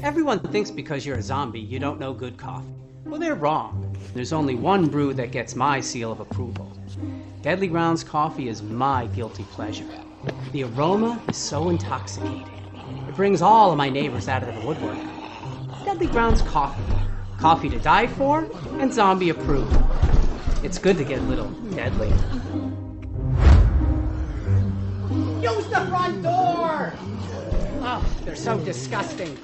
Everyone thinks because you're a zombie, you don't know good coffee. Well, they're wrong. There's only one brew that gets my seal of approval. Deadly Grounds coffee is my guilty pleasure. The aroma is so intoxicating. It brings all of my neighbors out of the woodwork. Deadly Grounds coffee. Coffee to die for and zombie approved. It's good to get a little deadly. Use the front door! Oh, they're so disgusting.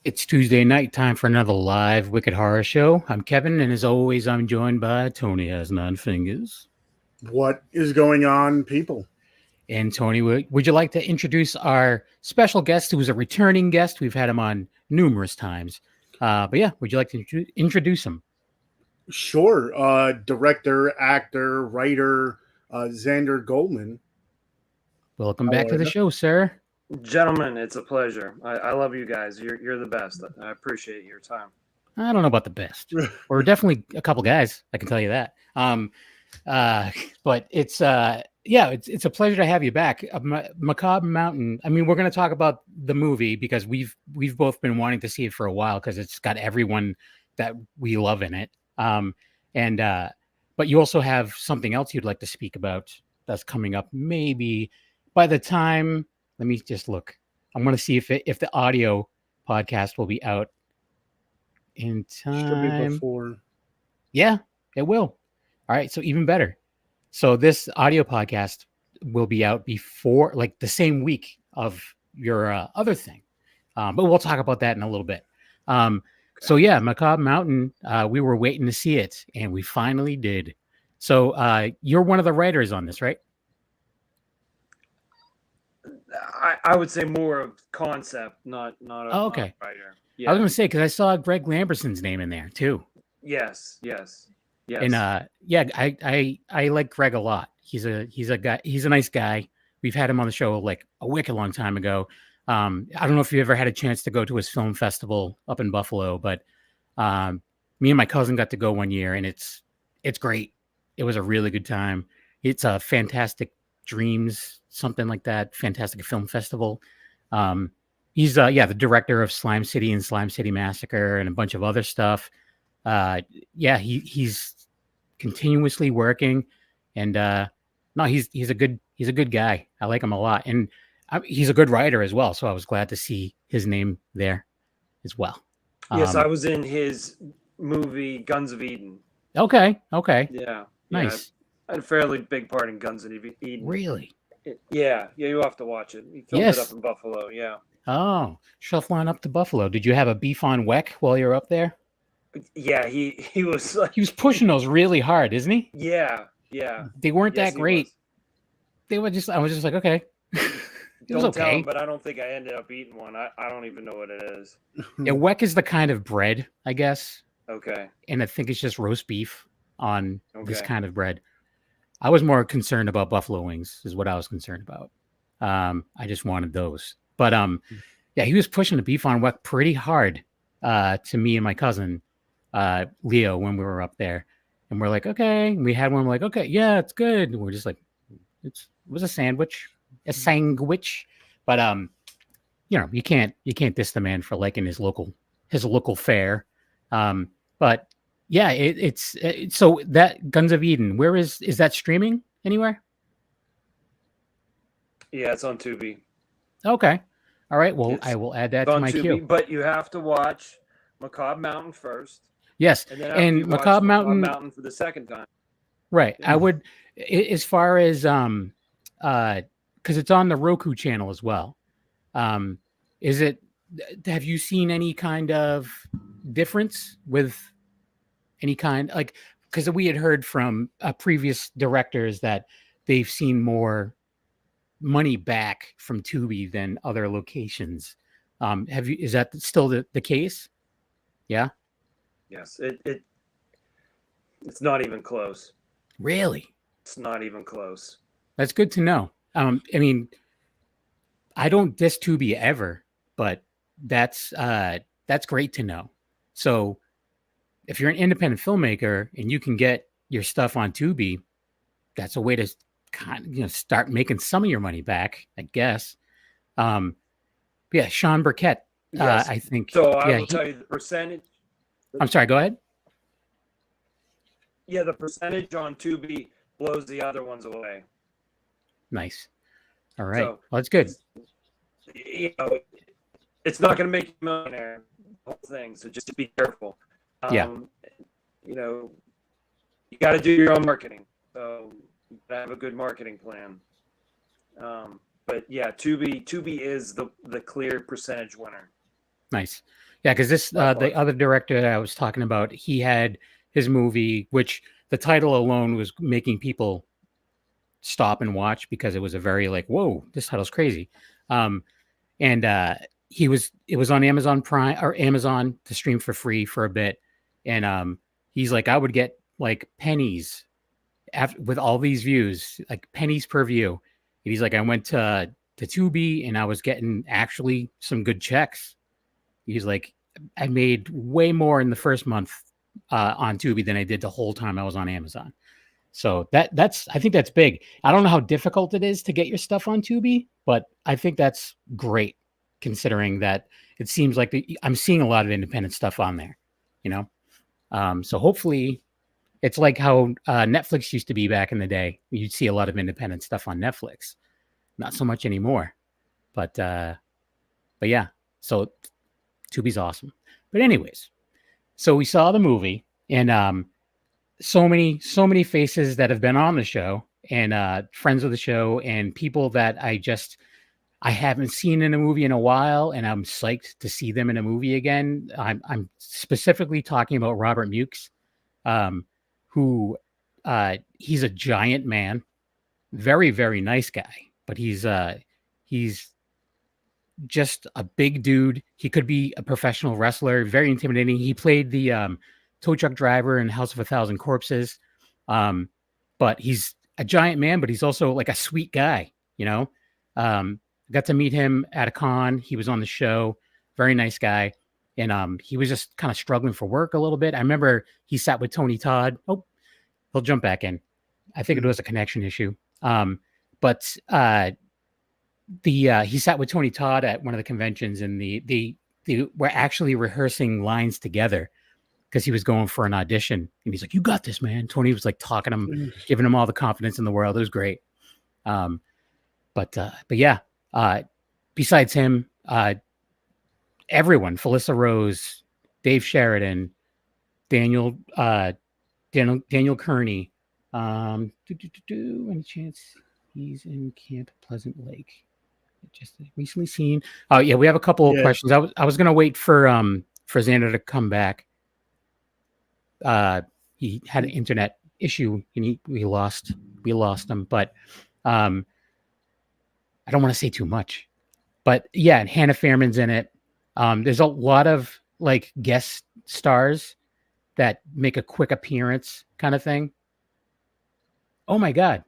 It's Tuesday night, time for another live Wicked Horror Show. I'm Kevin, and as always, I'm joined by Tony Has Nine Fingers. What is going on, people? And Tony, would you like to introduce our special guest, who is a returning guest? We've had him on numerous times. But yeah, would you like to introduce him? Sure. Director, actor, writer, Xander Goldman. Welcome back to the show, sir. Gentlemen, it's a pleasure. I love you guys. You're the best. I appreciate your time. I don't know about the best. We're definitely a couple guys, I can tell you that. But it's it's a pleasure to have you back. Macabre Mountain. I mean, we're going to talk about the movie because we've both been wanting to see it for a while because it's got everyone that we love in it. But you also have something else you'd like to speak about that's coming up. Maybe by the time. Let me just look. I'm going to see if the audio podcast will be out in time. Should be before. Yeah, it will. All right, so even better. So this audio podcast will be out before, like the same week of your other thing. But we'll talk about that in a little bit. So yeah, Macabre Mountain, we were waiting to see it, and we finally did. So you're one of the writers on this, right? I would say more of concept, not a okay. writer. Yeah. I was going to say, because I saw Greg Lamberson's name in there too. Yes. And I like Greg a lot. He's a guy. He's a nice guy. We've had him on the show like a wicked long time ago. I don't know if you ever had a chance to go to his film festival up in Buffalo, but me and my cousin got to go one year, and it's great. It was a really good time. It's a Fantastic Dreams, something like that. Fantastic Film Festival. He's the director of Slime City and Slime City Massacre and a bunch of other stuff. He's continuously working, and he's a good guy. I like him a lot, and he's a good writer as well. So I was glad to see his name there as well. Yes, I was in his movie Guns of Eden. Okay. Yeah. Nice. I had a fairly big part in Guns of Eden. Really? Yeah, you have to watch it. He filmed it up in Buffalo, yeah. Oh, shuffling up to Buffalo. Did you have a beef on Weck while you were up there? Yeah, he was like... He was pushing those really hard, isn't he? Yeah. They weren't that great. I was just like, okay. Don't tell him, but I don't think I ended up eating one. I don't even know what it is. Yeah, Weck is the kind of bread, I guess. Okay. And I think it's just roast beef on this kind of bread. I was more concerned about buffalo wings is what I was concerned about. I just wanted those. But he was pushing the beef on Weck pretty hard to me and my cousin, Leo, when we were up there. And we're like, okay. And we had one, like, okay, yeah, it's good. And we're just like, it was a sandwich. But you can't diss the man for liking his local fare. But yeah, it's so that Guns of Eden, where is that streaming anywhere? Yeah, it's on Tubi. Okay. All right. Well, I will add that to my queue. But you have to watch Macabre Mountain first. Yes. And Macabre Mountain for the second time. Right. I would, as far as, because it's on the Roku channel as well. Have you seen any kind of difference with any kind, like, because we had heard from previous directors that they've seen more money back from Tubi than other locations. Is that still the case? Yeah. Yes. It's not even close. Really? It's not even close. That's good to know. I mean, I don't diss Tubi ever, but that's great to know. So if you're an independent filmmaker and you can get your stuff on Tubi, that's a way to kind of, start making some of your money back, I guess. Yeah, Sean Burkett, Yes. I think. So I yeah, will tell you the percentage. I'm sorry, go ahead. Yeah, the percentage on Tubi blows the other ones away. Nice. All right. So Well, that's good. It's not going to make you a millionaire, the whole thing. So just be careful. Yeah. You got to do your own marketing. So you got to have a good marketing plan. But yeah, Tubi is the clear percentage winner. Nice. Yeah, because this the other director that I was talking about, he had his movie, which the title alone was making people stop and watch because it was a very like, whoa, this title's crazy. And it was on Amazon Prime or Amazon to stream for free for a bit. And he's like, I would get like pennies with all these views, like pennies per view. And he's like, I went to Tubi and I was getting actually some good checks. He's like, I made way more in the first month on Tubi than I did the whole time I was on Amazon. So I think that's big. I don't know how difficult it is to get your stuff on Tubi, but I think that's great considering that it seems like I'm seeing a lot of independent stuff on there, So hopefully it's like how Netflix used to be back in the day. You'd see a lot of independent stuff on Netflix. Not so much anymore, but yeah, so Tubi's awesome. But anyways, so we saw the movie and so many faces that have been on the show and friends of the show and people that I haven't seen in a movie in a while, and I'm psyched to see them in a movie again. I'm specifically talking about Robert Mukes, who he's a giant man, very, very nice guy, but he's just a big dude. He could be a professional wrestler, very intimidating. He played the tow truck driver in House of 1,000 Corpses. But he's a giant man, but he's also like a sweet guy, got to meet him at a con. He was on the show, very nice guy. And he was just kind of struggling for work a little bit. I remember he sat with Tony Todd. Oh, he'll jump back in. I think it was a connection issue. But he sat with Tony Todd at one of the conventions, and they were actually rehearsing lines together because he was going for an audition. And he's like, "You got this, man." Tony was like talking to him, giving him all the confidence in the world. It was great. But yeah, besides him, everyone, Felissa Rose, Dave Sheridan, Daniel Kearney. Any chance he's in Camp Pleasant Lake? Just recently seen. Oh yeah, we have a couple of questions. I was gonna wait for Xander to come back. He had an internet issue and we lost him, but I don't want to say too much. But yeah, and Hannah Fairman's in it. There's a lot of like guest stars that make a quick appearance kind of thing. Oh my God.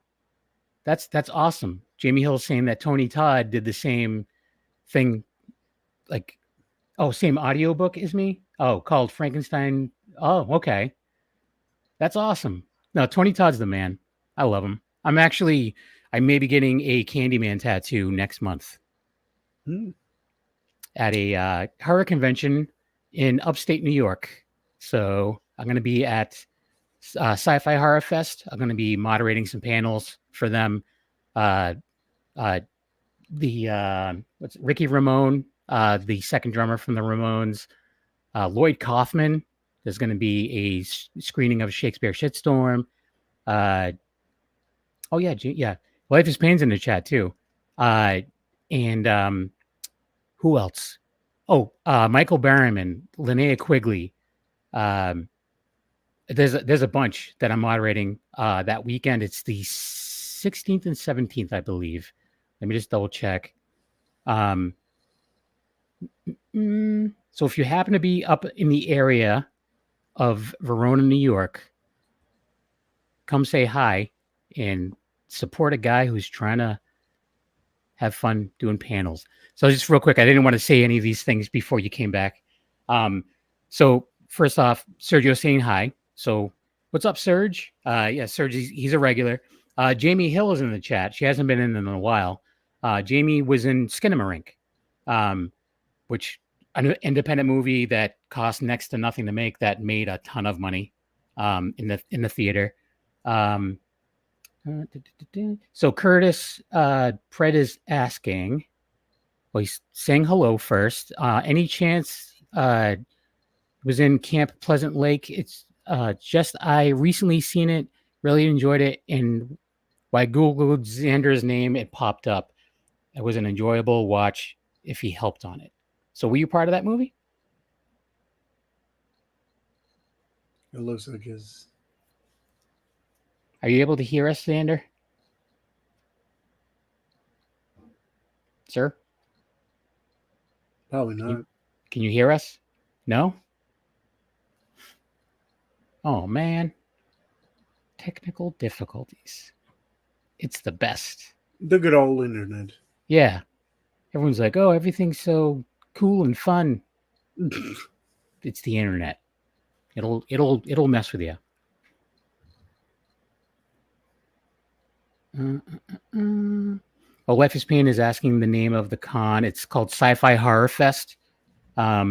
That's awesome. Jamie Hill's saying that Tony Todd did the same thing, like, same audiobook as me. Oh, called Frankenstein. Oh, okay. That's awesome. No, Tony Todd's the man. I love him. I may be getting a Candyman tattoo next month at a horror convention in upstate New York. So I'm going to be at Sci-Fi Horror Fest. I'm going to be moderating some panels for them. Ricky Ramone, the second drummer from the Ramones, Lloyd Kaufman. There's going to be a screening of Shakespeare Shitstorm. Life is Pain's in the chat too. And who else? Michael Berryman, Linnea Quigley. There's a bunch that I'm moderating that weekend. It's the 16th and 17th, I believe. Let me just double check. So if you happen to be up in the area of Verona, New York, come say hi and support a guy who's trying to have fun doing panels. So just real quick, I didn't want to say any of these things before you came back. So first off, Sergio saying hi. So what's up, Serge? Yeah, Serge, he's a regular. Jamie Hill is in the chat. She hasn't been in a while. Jamie was in Skinamarink, which an independent movie that cost next to nothing to make that made a ton of money in the theater. So Curtis Pred is asking, well, he's saying hello first. Any chance was in Camp Pleasant Lake? It's just I recently seen it, really enjoyed it, and when I Googled Xander's name, it popped up. It was an enjoyable watch if he helped on it. So were you part of that movie? It looks like his. Are you able to hear us, Xander? Sir? Probably not. Can you hear us? No? Oh, man. Technical difficulties. It's the best. The good old internet. Yeah. Everyone's like, oh, everything's so cool and fun. It's the internet. It'll mess with you. Oh, Life is Pain is asking the name of the con. It's called Sci-Fi Horror Fest. Let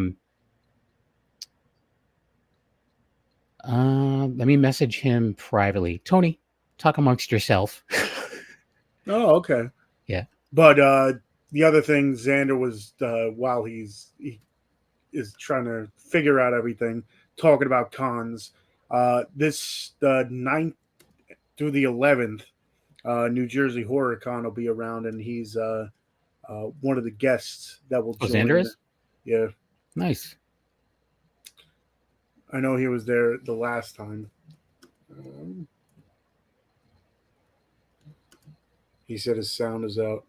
me message him privately. Tony, talk amongst yourself. Oh, okay. Yeah. But the other thing, Xander was while he is trying to figure out everything, talking about cons. This the 9th through the 11th, New Jersey Horror Con will be around, and he's one of the guests that will join. Xander is? Yeah. Nice. I know he was there the last time. He said his sound is out.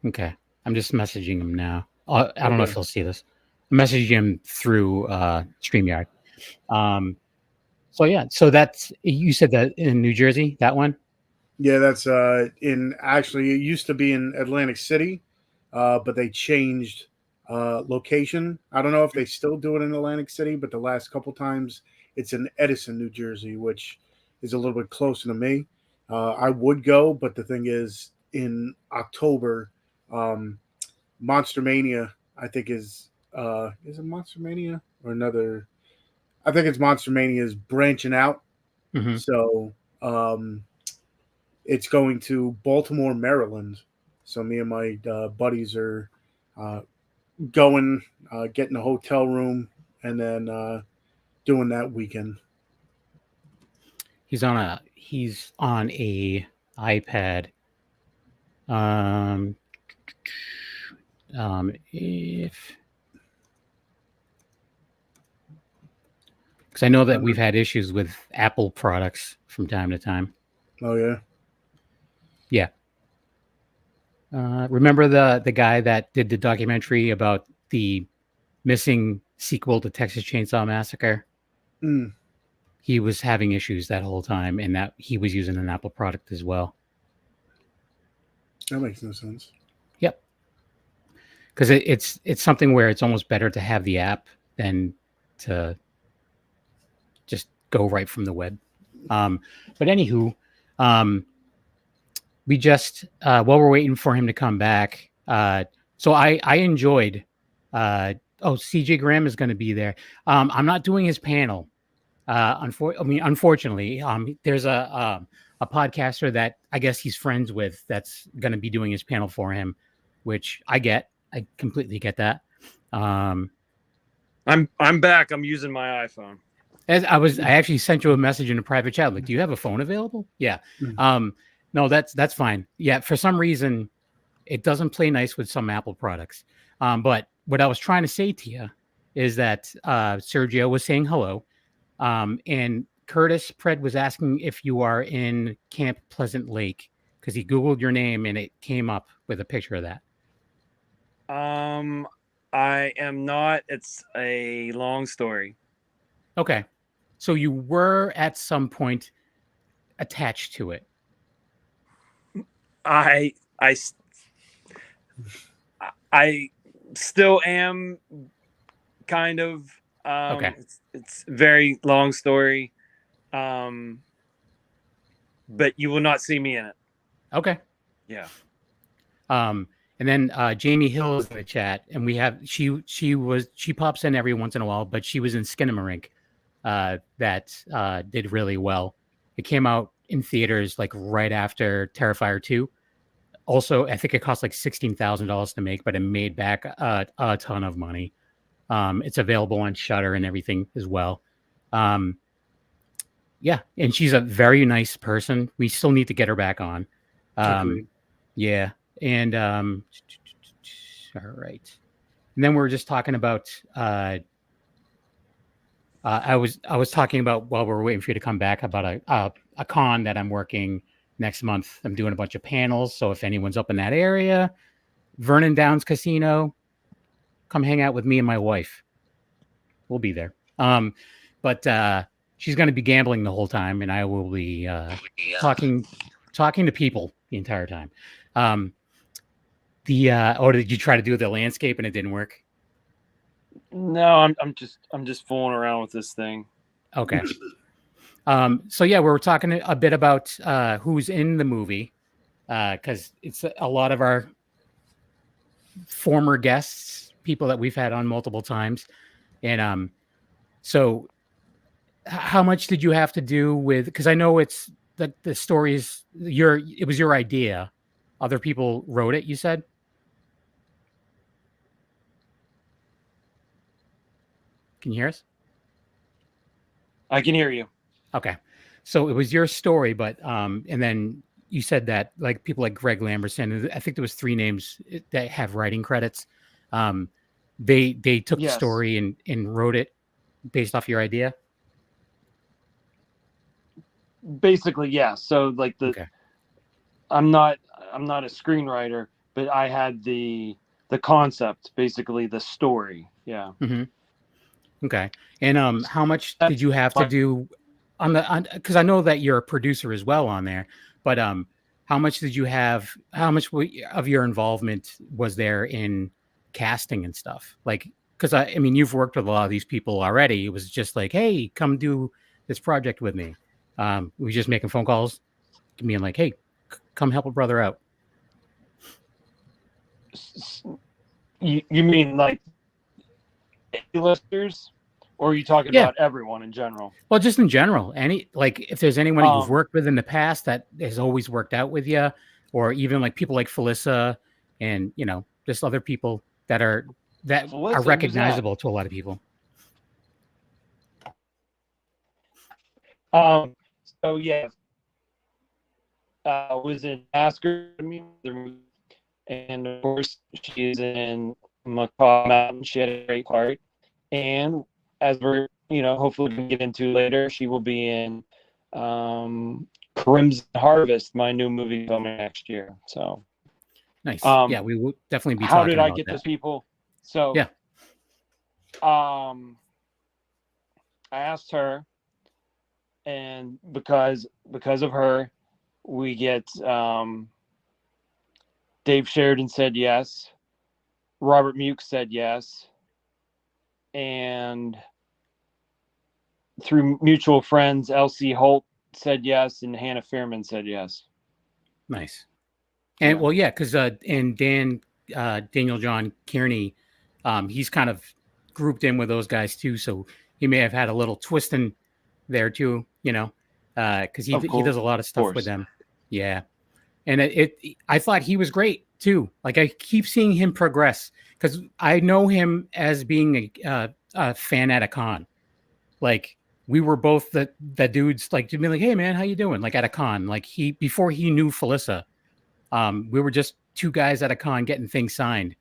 Okay. I'm just messaging him now. I don't know if he'll see this. I'm messaging him through StreamYard. So yeah, so that's, you said that in New Jersey, that one? Yeah, that's actually, it used to be in Atlantic City, but they changed location. I don't know if they still do it in Atlantic City, but the last couple times it's in Edison, New Jersey, which is a little bit closer to me. I would go, but the thing is, in October, Monster Mania, I think is it Monster Mania or another? I think it's Monster Mania is branching out. Mm-hmm. So it's going to Baltimore, Maryland. So me and my buddies are going, getting a hotel room, and then doing that weekend. He's on a iPad. If because I know that we've had issues with Apple products from time to time. Oh yeah. Yeah. Remember the guy that did the documentary about the missing sequel to Texas Chainsaw Massacre? Mm. He was having issues that whole time, and that he was using an Apple product as well. That makes no sense. Yep. Because it's something where it's almost better to have the app than to just go right from the web. But anywho, we just while we're waiting for him to come back. So I enjoyed. CJ Graham is going to be there. I'm not doing his panel. Unfortunately, there's a podcaster that I guess he's friends with that's going to be doing his panel for him, which I get. I completely get that. I'm back. I'm using my iPhone. I actually sent you a message in a private chat. Like, do you have a phone available? Yeah. Mm-hmm. No, that's fine. Yeah. For some reason, it doesn't play nice with some Apple products. But what I was trying to say to you is that Sergio was saying hello. And Curtis Pred was asking if you are in Camp Pleasant Lake, because he Googled your name and it came up with a picture of that. I am not. It's a long story. Okay. So you were at some point attached to it? I still am kind of. Okay. It's a very long story, but you will not see me in it. Okay. Yeah. And then Jamie Hill is in the chat, and we have she pops in every once in a while, but she was in Skinamarink that did really well. It came out in theaters like right after Terrifier 2. Also, I think it cost like $16,000 to make, but it made back a ton of money. It's available on Shudder and everything as well. Yeah, and she's a very nice person. We still need to get her back on. Yeah, and all right. And then we were just talking about. I was talking about while we were waiting for you to come back about a con that I'm working next month. I'm doing a bunch of panels, so if anyone's up in that area, Vernon Downs Casino, come hang out with me and my wife. We'll be there. But she's going to be gambling the whole time, and I will be talking to people the entire time. Or did you try to do the landscape and it didn't work? No, I'm just fooling around with this thing. Okay. So yeah, we were talking a bit about who's in the movie, because it's a lot of our former guests, people that we've had on multiple times, and so how much did you have to do with? Because I know it's the stories it was your idea. Other people wrote it. You said. Can you hear us? I can hear you. Okay. So it was your story, but and then you said that like people like Greg Lamberson, I think there was 3 names that have writing credits. They took the story and wrote it based off your idea. Basically, yeah. So like I'm not a screenwriter, but I had the concept, basically the story. Yeah. Mm-hmm. Okay. And how much did you have to do on because I know that you're a producer as well on there, but how much did you have? How much of your involvement was there in casting and stuff? Like, because I mean, you've worked with a lot of these people already. It was just like, hey, come do this project with me. We were just making phone calls, being like, hey, come help a brother out. You mean like A-listers? Or are you talking about everyone in general? Well, just in general. If there's anyone you've worked with in the past that has always worked out with you, or even like people like Felissa and, just other people that are recognizable to a lot of people. So yeah, was in Macabre Mountain, and of course she's in Macabre Mountain. She had a great part, and as we're, hopefully we can get into later, she will be in Crimson Harvest, my new movie coming next year. So nice. Yeah, we will definitely be talking about that. How did I get those people? So yeah. I asked her, and because of her, we get Dave Sheridan said yes, Robert Muke said yes, and through mutual friends, Elsie Holt said yes, and Hannah Fairman said yes. Nice. And well, yeah, because and Daniel John Kearney, he's kind of grouped in with those guys too, so he may have had a little twist in there too, because he does a lot of stuff with them. Yeah, and I thought he was great too. Like I keep seeing him progress because I know him as being a fan at a con. Like we were both the dudes like to be like, hey man, how you doing? Like at a con, like before he knew Felissa, we were just 2 guys at a con getting things signed,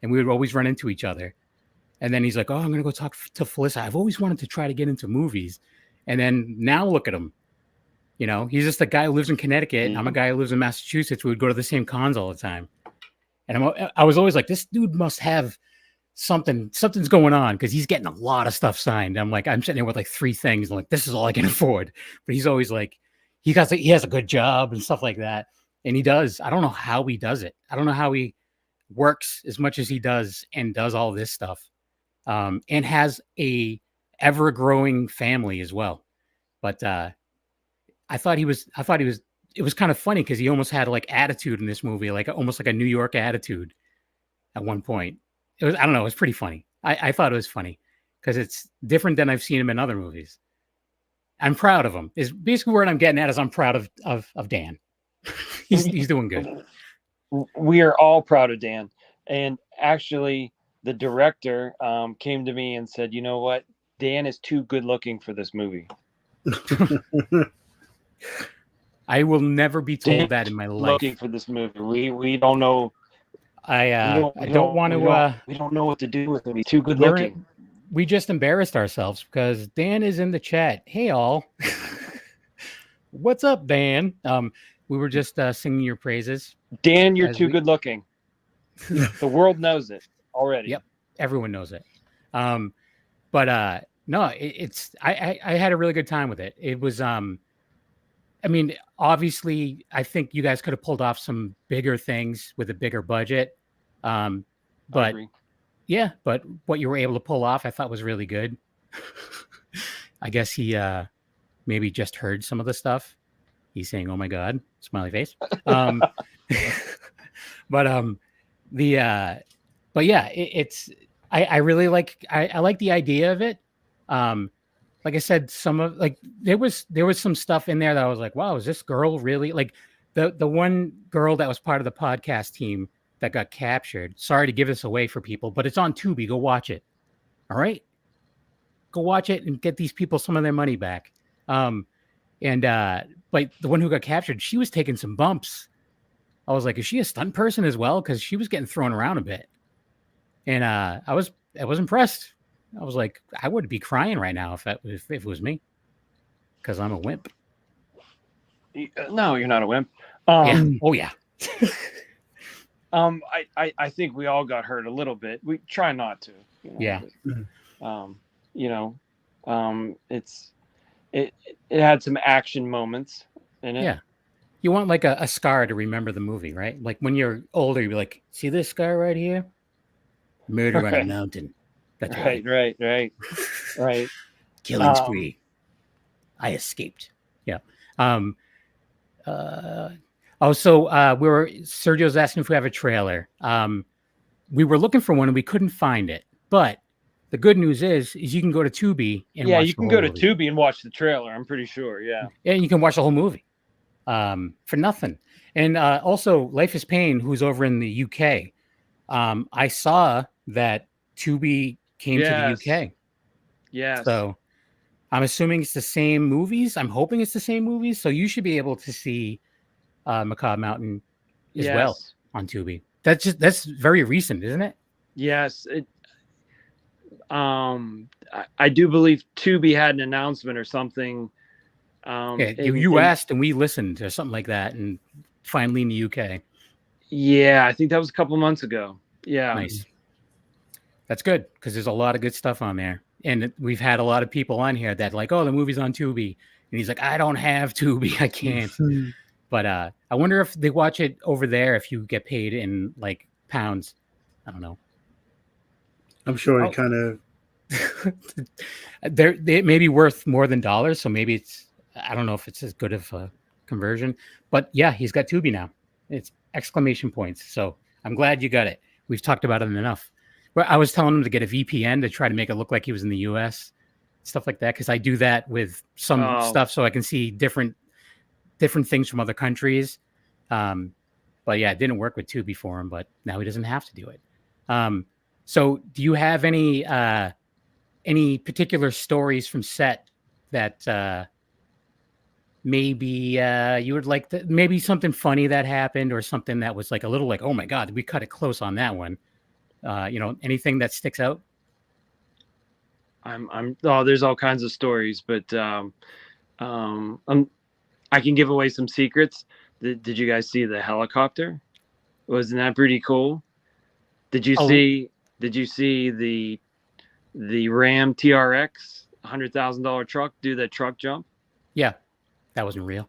and we would always run into each other. And then he's like, oh, I'm gonna go talk to Felissa. I've always wanted to try to get into movies. And then now look at him. He's just a guy who lives in Connecticut. And I'm a guy who lives in Massachusetts. We would go to the same cons all the time. And I was always like, this dude must have something's going on because he's getting a lot of stuff signed. I'm sitting there with like 3 things. I'm like, this is all I can afford. But he's always like, he has a good job and stuff like that. And he does. I don't know how he does it. I don't know how he works as much as he does and does all this stuff. And has a ever growing family as well. But I thought it was kind of funny because he almost had like attitude in this movie, like almost like a New York attitude at one point. I don't know, it was pretty funny. I thought it was funny because it's different than I've seen him in other movies. I'm proud of him. Is basically what I'm getting at is I'm proud of Dan. he's doing good. We are all proud of Dan. And actually, the director came to me and said, "You know what? Dan is too good looking for this movie." I will never be told that in my life. Looking for this movie, we don't know. I don't want to. We don't know what to do with him. He's too good looking. We just embarrassed ourselves because Dan is in the chat. Hey, all. What's up, Dan? We were just singing your praises. Dan, you're too good looking. The world knows it already. Yep, everyone knows it. But no, it's I had a really good time with it. It was I mean, obviously, I think you guys could have pulled off some bigger things with a bigger budget. But yeah, but what you were able to pull off, I thought was really good. I guess he maybe just heard some of the stuff. He's saying, "Oh my God," smiley face. But yeah, it's I really like I like the idea of it. Like I said, there was some stuff in there that I was like, wow, is this girl really like the one girl that was part of the podcast team that got captured? Sorry to give this away for people, but it's on Tubi. Go watch it. All right, go watch it and get these people some of their money back. But the one who got captured, she was taking some bumps. I was like, is she a stunt person as well? Because she was getting thrown around a bit, and I was impressed. I was like, I would be crying right now if it was me, because I'm a wimp. No, you're not a wimp. Yeah. Oh yeah. I think we all got hurt a little bit. We try not to. Yeah. But, it had some action moments in it. Yeah. You want like a scar to remember the movie, right? Like when you're older, you'll be like, see this scar right here? Murder on a mountain. That's right. Killing spree. I escaped. Yeah. Sergio's asking if we have a trailer. We were looking for one and we couldn't find it. But the good news is you can go to Tubi and watch you can go to Tubi and watch the trailer. I'm pretty sure. Yeah. And you can watch the whole movie for nothing. And also, Life is Pain, who's over in the UK. I saw that Tubi came to the UK. Yeah. So I'm assuming it's the same movies. I'm hoping it's the same movies. So you should be able to see Macabre Mountain as well on Tubi. That's very recent, isn't it? Yes. I do believe Tubi had an announcement or something. You asked and we listened or something like that, and finally in the UK. Yeah, I think that was a couple months ago. Yeah. Nice. That's good because there's a lot of good stuff on there. And we've had a lot of people on here that like, oh, the movie's on Tubi. And he's like, I don't have Tubi. I can't. But I wonder if they watch it over there if you get paid in like pounds. I don't know. I'm sure it kind of... They may be worth more than dollars. So maybe I don't know if it's as good of a conversion. But yeah, he's got Tubi now. It's exclamation points. So I'm glad you got it. We've talked about it enough. Well, I was telling him to get a VPN to try to make it look like he was in the US, stuff like that, because I do that with some stuff so I can see different things from other countries. But yeah, it didn't work with Tubi for him, but now he doesn't have to do it. So do you have any particular stories from set that maybe you would like to, maybe something funny that happened or something that was like a little like, oh my God, we cut it close on that one. Anything that sticks out? There's all kinds of stories, but I can give away some secrets. Did you guys see the helicopter? Wasn't that pretty cool? Did you see the Ram TRX $100,000 truck do the truck jump? Yeah, that wasn't real.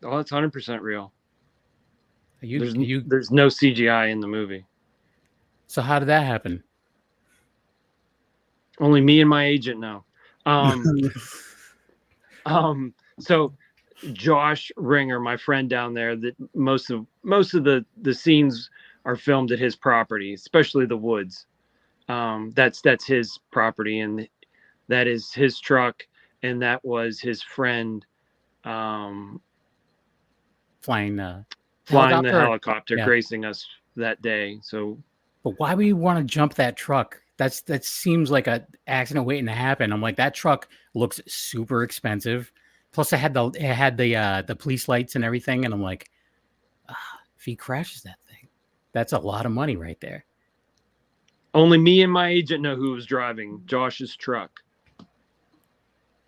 Oh, it's 100% real. You There's no CGI in the movie. So how did that happen? Only me and my agent know. So Josh Ringer, my friend down there, that most of the scenes are filmed at his property, especially the woods. That's his property, and that is his truck, and that was his friend Flying the helicopter? helicopter, Yeah. gracing us that day. So, But why would you want to jump that truck? That seems like an accident waiting to happen. I'm like, that truck looks super expensive. Plus, it had the police lights and everything, and I'm like, if he crashes that thing, that's a lot of money right there. only me and my agent know who was driving Josh's truck.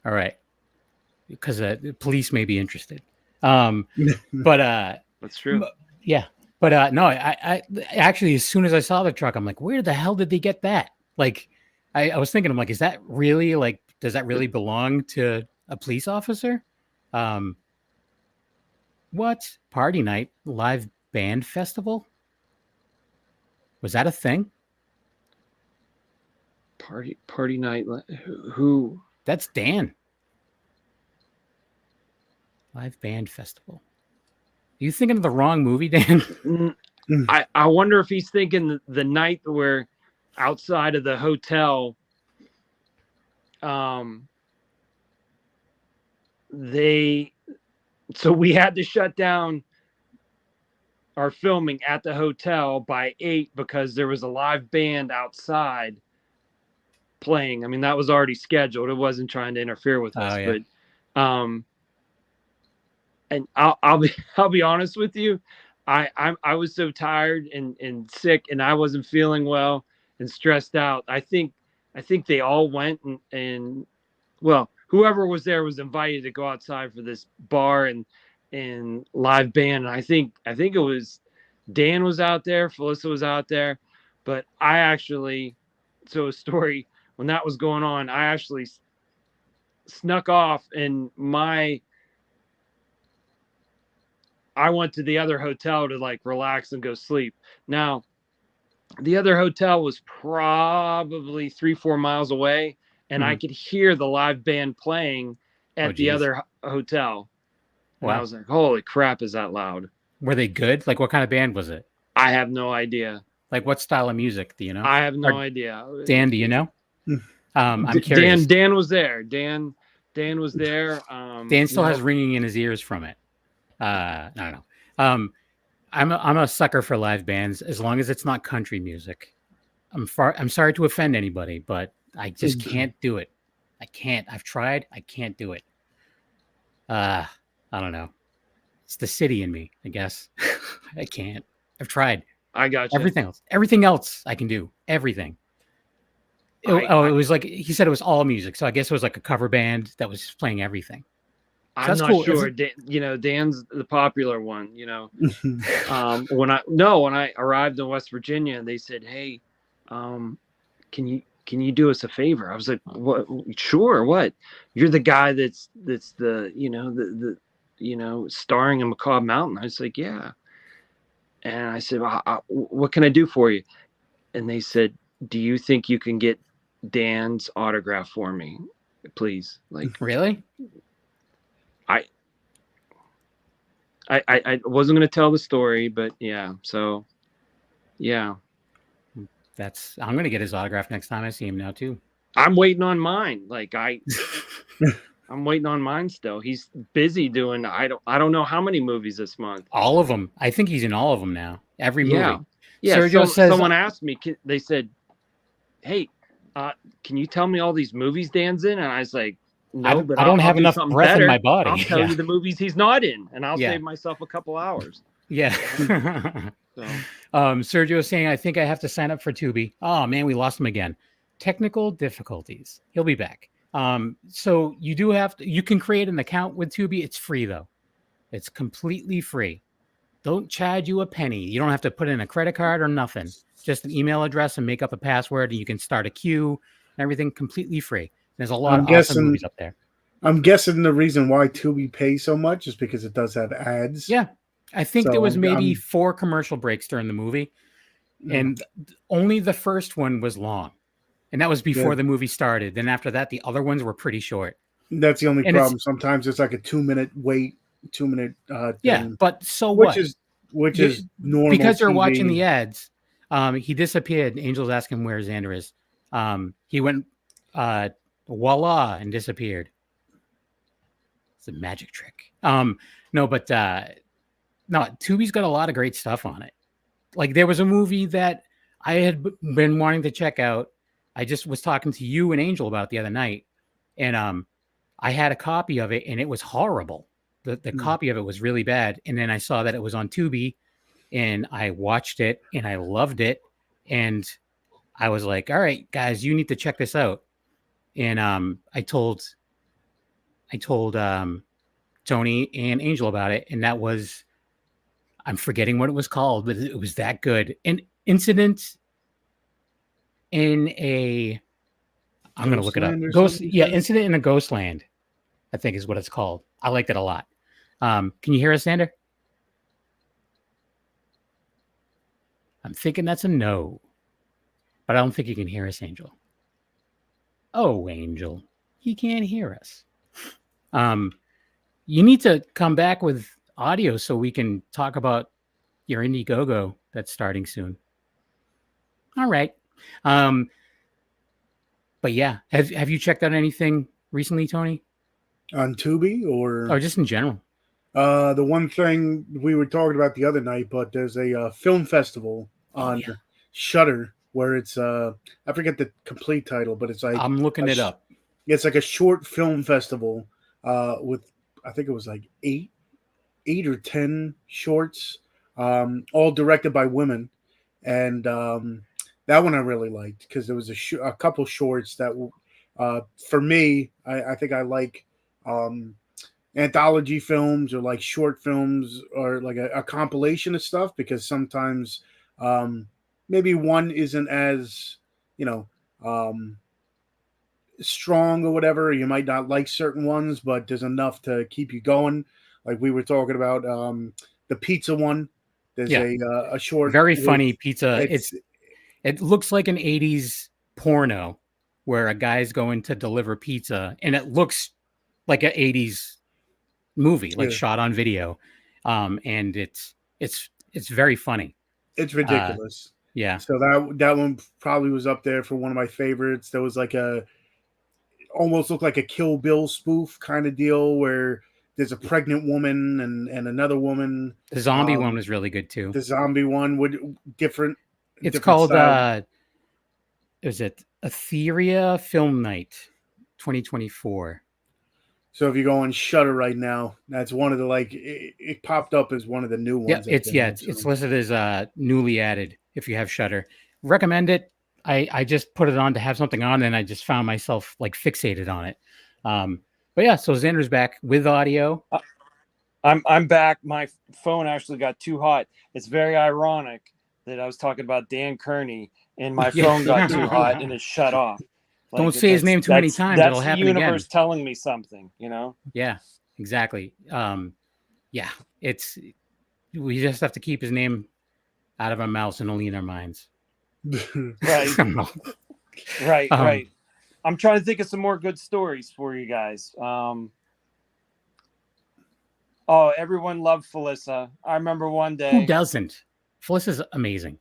All right, because the police may be interested. But That's true. yeah. But no, I actually, as soon as I saw the truck, I'm like, where the hell did they get that? Like, I was thinking, I'm like, is that really, like, does that really belong to a police officer? What? Party night, live band festival? Was that a thing? Party night. Who? That's Dan. Live band festival. Are you thinking of the wrong movie, Dan? I wonder if he's thinking the night where outside of the hotel, so we had to shut down our filming at the hotel by 8 because there was a live band outside playing. I mean, that was already scheduled. It wasn't trying to interfere with us, yeah. but and I'll be honest with you, I was so tired and sick, and I wasn't feeling well and stressed out. I think they all went and well, whoever was there was invited to go outside for this bar and live band. And I think it was Dan was out there, Felissa was out there, but I actually, so a story, when that was going on, I actually snuck off, and I went to the other hotel to like relax and go sleep. Now, the other hotel was probably 3-4 miles away, and I could hear the live band playing at the other hotel. And I was like, holy crap, is that loud? Were they good? Like, what kind of band was it? I have no idea. Like, what style of music do you know? I have no idea. Dan, do you know? I'm curious. Dan was there. Dan was there. Dan still has ringing in his ears from it. I don't know. I'm a sucker for live bands as long as it's not country music. I'm sorry to offend anybody, but I just can't do it. I can't. I've tried. I can't do it. I don't know. It's the city in me, I guess. I can't. I've tried. I got you. Everything else I can do. Everything. It was like he said it was all music, so I guess it was like a cover band that was playing everything. I'm not sure. Dan's the popular one. When I arrived in West Virginia, they said, "Hey, can you do us a favor?" I was like, "What? Sure. What? You're the guy that's the starring in Macabre Mountain." I was like, "Yeah." And I said, "What can I do for you?" And they said, "Do you think you can get Dan's autograph for me, please?" Like, really? I wasn't going to tell the story, but yeah. So, yeah. I'm going to get his autograph next time I see him now too. I'm waiting on mine. Like I'm waiting on mine still. He's busy doing. I don't know how many movies this month. All of them. I think he's in all of them now. Every movie. Yeah. Sergio says someone asked me. They said, "Hey, can you tell me all these movies Dan's in?" And I was like, "No, but I don't have enough breath in my body. I'll tell you the movies he's not in, and I'll save myself a couple hours." Yeah. So. Sergio is saying, "I think I have to sign up for Tubi." Oh man, we lost him again. Technical difficulties. He'll be back. So you can create an account with Tubi. It's free though. It's completely free. Don't charge you a penny. You don't have to put in a credit card or nothing. Just an email address and make up a password, and you can start a queue and everything completely free. There's a lot of awesome movies up there. I'm guessing the reason why Tubi pays so much is because it does have ads. Yeah, I think So there was maybe I'm- 4 commercial breaks during the movie, and only the first one was long, and that was before Yeah. the movie started. Then after that, the other ones were pretty short. That's the only And problem. Sometimes it's like a 2-minute wait, 2-minute Yeah, thing, but so which what? is You- normal because you're TV. watching the ads. He disappeared. Angel's asking where Xander is. He went voila and disappeared. It's a magic trick. No, but no, Tubi's got a lot of great stuff on it. Like there was a movie that I had been wanting to check out. I just was talking to you and Angel about the other night, and I had a copy of it, and it was horrible. The copy of it was really bad. And then I saw that it was on Tubi, and I watched it, and I loved it, and I was like, "All right, guys, you need to check this out." And I told Tony and Angel about it, and that was, I'm forgetting what it was called, but it was that good. An incident in a, I'm going to look it up. Incident in a ghost land, I think is what it's called. I liked it a lot. Can you hear us, Xander? I'm thinking that's a no, but I don't think you can hear us, Angel. Oh, Angel, he can't hear us. You need to come back with audio so we can talk about your Indiegogo that's starting soon. All right. But yeah, have you checked out anything recently, Tony? On Tubi or just in general? The one thing we were talking about the other night, but there's a film festival on Shudder where it's I forget the complete title, but it's like I'm looking it up. It's like a short film festival with I think it was like eight or 10 shorts, all directed by women, and that one I really liked because there was a couple shorts that for me I think I like anthology films or like short films or like a compilation of stuff, because sometimes maybe one isn't as strong or whatever, or you might not like certain ones, but there's enough to keep you going. Like we were talking about the pizza one. There's a short, very funny pizza. It looks like an 80s porno where a guy's going to deliver pizza, and it looks like an 80s movie, like shot on video. And it's very funny. It's ridiculous. Yeah. So that one probably was up there for one of my favorites. There was like almost looked like a Kill Bill spoof kind of deal where there's a pregnant woman and another woman. The zombie one was really good too. The zombie one would different. It's called is it Etheria Film Night 2024? So if you go on Shudder right now, that's one of the it popped up as one of the new ones. Yeah, it's listed as newly added if you have Shudder. Recommend it. I just put it on to have something on, and I just found myself like fixated on it. But yeah, so Xander's back with audio. I'm back. My phone actually got too hot. It's very ironic that I was talking about Dan Kearney and my phone got too hot and it shut off. Like, don't say his name too many times. It'll happen again. That's the universe telling me something, Yeah, exactly. Yeah, we just have to keep his name out of our mouths and only in our minds. Right. Right. I'm trying to think of some more good stories for you guys. Everyone loved Felissa. I remember one day. Who doesn't? Felissa's amazing.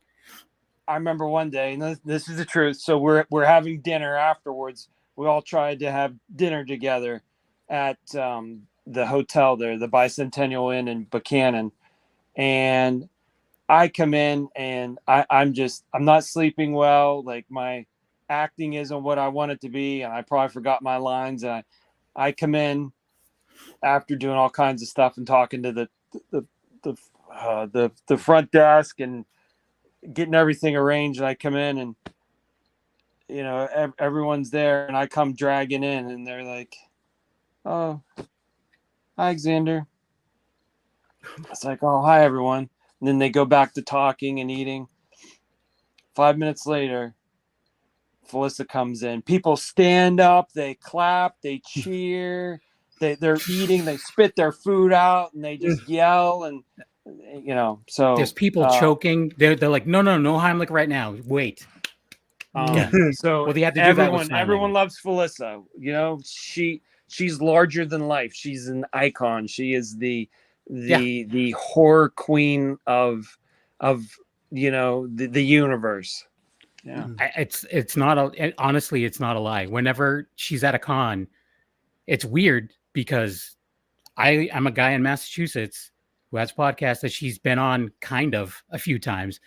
I remember one day, and this is the truth. So we're having dinner afterwards. We all tried to have dinner together at the hotel there, the Bicentennial Inn in Buchanan. And I come in and I'm not sleeping well. Like my acting isn't what I want it to be. And I probably forgot my lines. And I come in after doing all kinds of stuff and talking to the front desk and getting everything arranged. And I come in and, everyone's there, and I come dragging in and they're like, "Oh, hi, Xander." It's like, "Oh, hi, everyone." And then they go back to talking and eating. 5 minutes later, Felissa comes in. People stand up, they clap, they cheer. they're eating, they spit their food out, and they just yell, and so there's people choking. They're like, no, Heimlich right now. Wait. So well, they have to do that with everyone loves Felissa. She's larger than life. She's an icon. She is the horror queen of the universe. Yeah. It's not honestly, it's not a lie. Whenever she's at a con, it's weird because I'm a guy in Massachusetts who has podcasts that she's been on kind of a few times.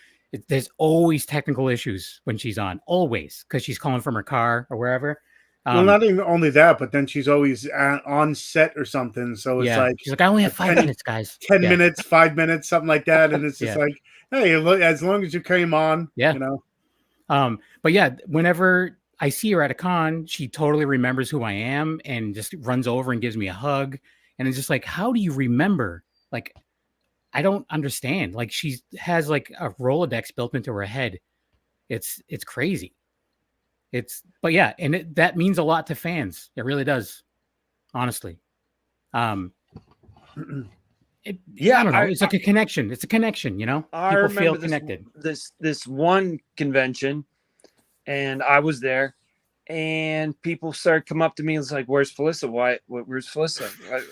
There's always technical issues when she's on, always, because she's calling from her car or wherever. Well, not even only that, but then she's always on set or something. So it's like she's like, I only have 5 minutes, guys. 10 minutes, 5 minutes, something like that, and it's just like, hey, as long as you came on, But yeah, whenever I see her at a con, she totally remembers who I am and just runs over and gives me a hug. And it's just like, how do you remember? Like, I don't understand. Like, she has like a Rolodex built into her head. It's crazy. But yeah, and that means a lot to fans. It really does, honestly. I don't know. It's like a connection. It's a connection, People feel connected. This one convention, and I was there, and people started coming up to me and was like, "Where's Felissa? Where's Felissa?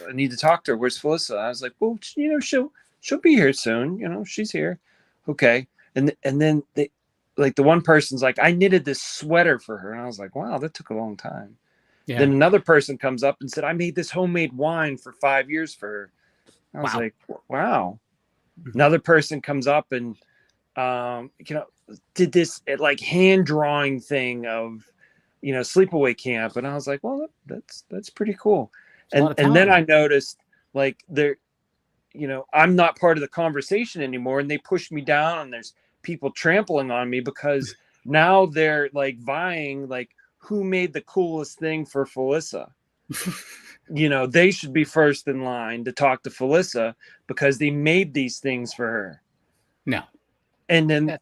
I need to talk to her. Where's Felissa?" I was like, "Well, she'll be here soon. She's here." Okay, and then they, like, the one person's like, "I knitted this sweater for her," and I was like, "Wow, that took a long time." Yeah. Then another person comes up and said, "I made this homemade wine for 5 years for her." I was like, "Wow." Another person comes up and did this like hand drawing thing of sleepaway camp, and I was like, "Well, that's pretty cool." And then I noticed, like, I'm not part of the conversation anymore, and they pushed me down, and there's people trampling on me because now they're like vying, like, who made the coolest thing for Felissa. They should be first in line to talk to Felissa because they made these things for her. No. And then,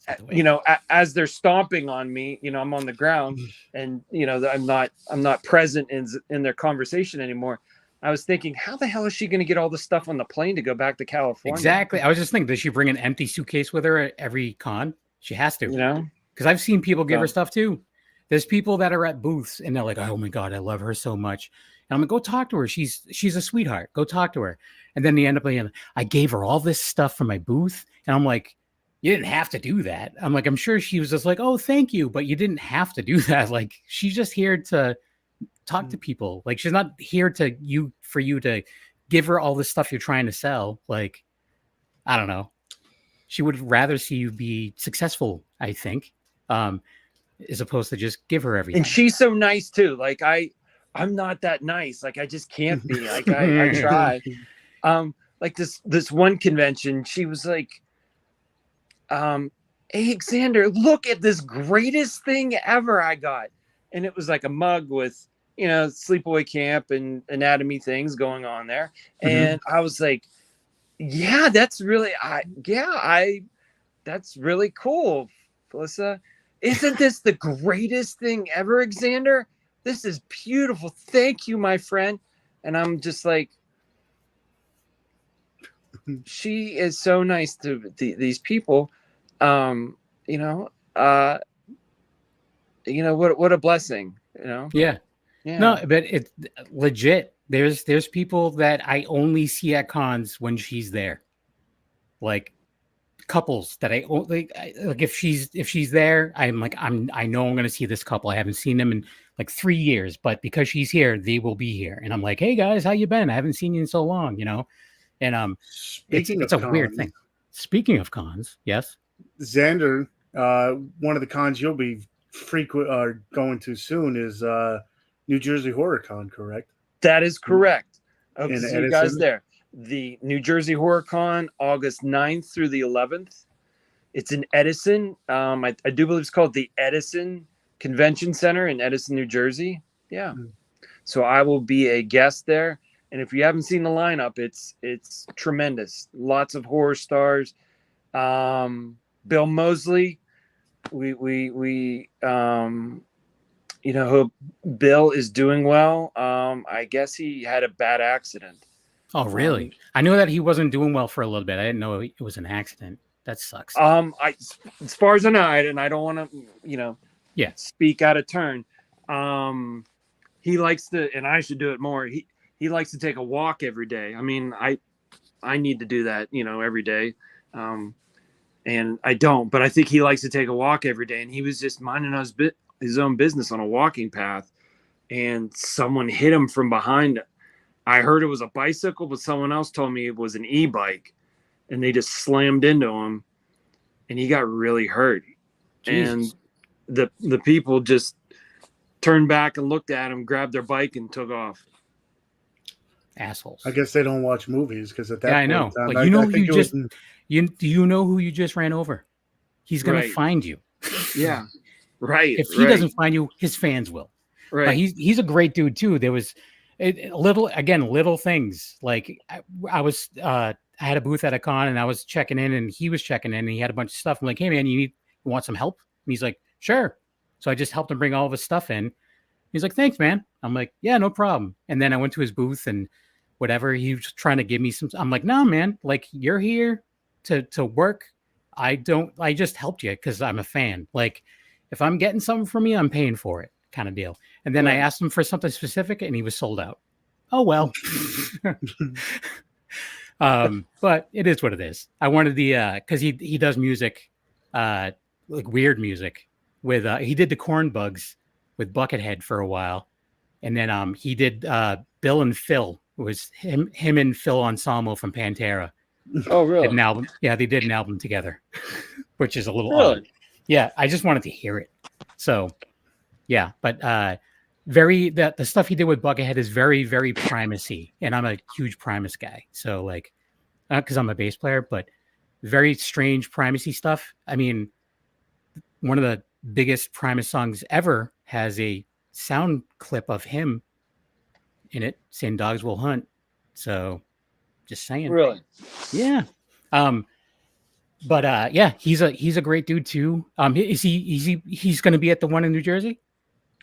as they're stomping on me, I'm on the ground, and, I'm not present in their conversation anymore. I was thinking, how the hell is she going to get all the stuff on the plane to go back to California? Exactly. I was just thinking, does she bring an empty suitcase with her at every con? She has to. Because I've seen people give her stuff too. There's people that are at booths and they're like, "Oh my God, I love her so much." And I'm like, "Go talk to her. She's a sweetheart. Go talk to her." And then they end up being, "I gave her all this stuff for my booth." And I'm like, "You didn't have to do that." I'm like, I'm sure she was just like, "Oh, thank you." But you didn't have to do that. Like, she's just here to talk to people. Like, she's not here for you to give her all the stuff you're trying to sell. Like, I don't know. She would rather see you be successful, I think, as opposed to just give her everything. And she's so nice too. Like, I'm not that nice. Like, I just can't be. Like, I try. Like this one convention, she was like, "Hey, Xander, look at this greatest thing ever I got." And it was like a mug with, sleepaway camp and anatomy things going on there. And I was like, "Yeah, that's really, that's really cool, Felissa. Isn't this the greatest thing ever, Xander? This is beautiful. Thank you, my friend." And I'm just like, she is so nice to these people. What a blessing, Yeah. No, but it's legit. There's people that I only see at cons when she's there. Like, couples that I only like, if she's there, I'm like, I know I'm going to see this couple. I haven't seen them in like 3 years, but because she's here, they will be here. And I'm like, "Hey guys, how you been? I haven't seen you in so long," And it's a weird thing. Speaking of cons, yes, Xander, one of the cons you'll be going to soon is New Jersey Horror Con, correct? That is correct. Hope to see you guys there. The New Jersey Horror Con, August 9th through the 11th. It's in Edison. I do believe it's called the Edison Convention Center in Edison, New Jersey. Yeah. So I will be a guest there. And if you haven't seen the lineup, it's tremendous. Lots of horror stars. Bill Moseley. We you know, Bill is doing well. I guess he had a bad accident. Oh, really? I knew that he wasn't doing well for a little bit. I didn't know it was an accident. That sucks. As far as I know, and I don't want to, you know, speak out of turn. He likes to, and I should do it more. He likes to take a walk every day. I mean, I need to do that, you know, every day. And I don't, but I think he likes to take a walk every day. And he was just minding his own business on a walking path, and someone hit him from behind. I heard it was a bicycle, but someone else told me it was an e-bike, and they just slammed into him, and he got really hurt. Jesus. And the people just turned back and looked at him, grabbed their bike, and took off. Assholes. I guess they don't watch movies because at that point, I know. Like, you know who you just do you know who you just ran over? He's gonna find you. Yeah. Right. If he doesn't find you, his fans will. Right. But he's a great dude too. There was little things. Like I had a booth at a con and I was checking in and he was checking in and he had a bunch of stuff. I'm like, hey man, you want some help? And he's like, sure. So I just helped him bring all of his stuff in. He's like, thanks, man. I'm like, yeah, no problem. And then I went to his booth and whatever, he was trying to give me some. I'm like, no, man, like you're here to work. I just helped you because I'm a fan. Like if I'm getting something from you, I'm paying for it, kind of deal. And then I asked him for something specific and he was sold out. Oh, well. But it is what it is. I wanted because he does music, like weird music with, he did the Corn Bugs with Buckethead for a while. And then he did Bill and Phil. It was him and Phil Anselmo from Pantera. Oh, really? An album. Yeah, they did an album together, which is a little odd. Yeah, I just wanted to hear it. So, yeah, but the stuff he did with Buckethead is very, very Primacy, and I'm a huge Primus guy. So, like, not because I'm a bass player, but very strange Primacy stuff. I mean, one of the biggest Primus songs ever has a sound clip of him in it saying "Dogs Will Hunt." So, just saying. Really? Yeah. But yeah, he's a great dude too. He's going to be at the one in New Jersey?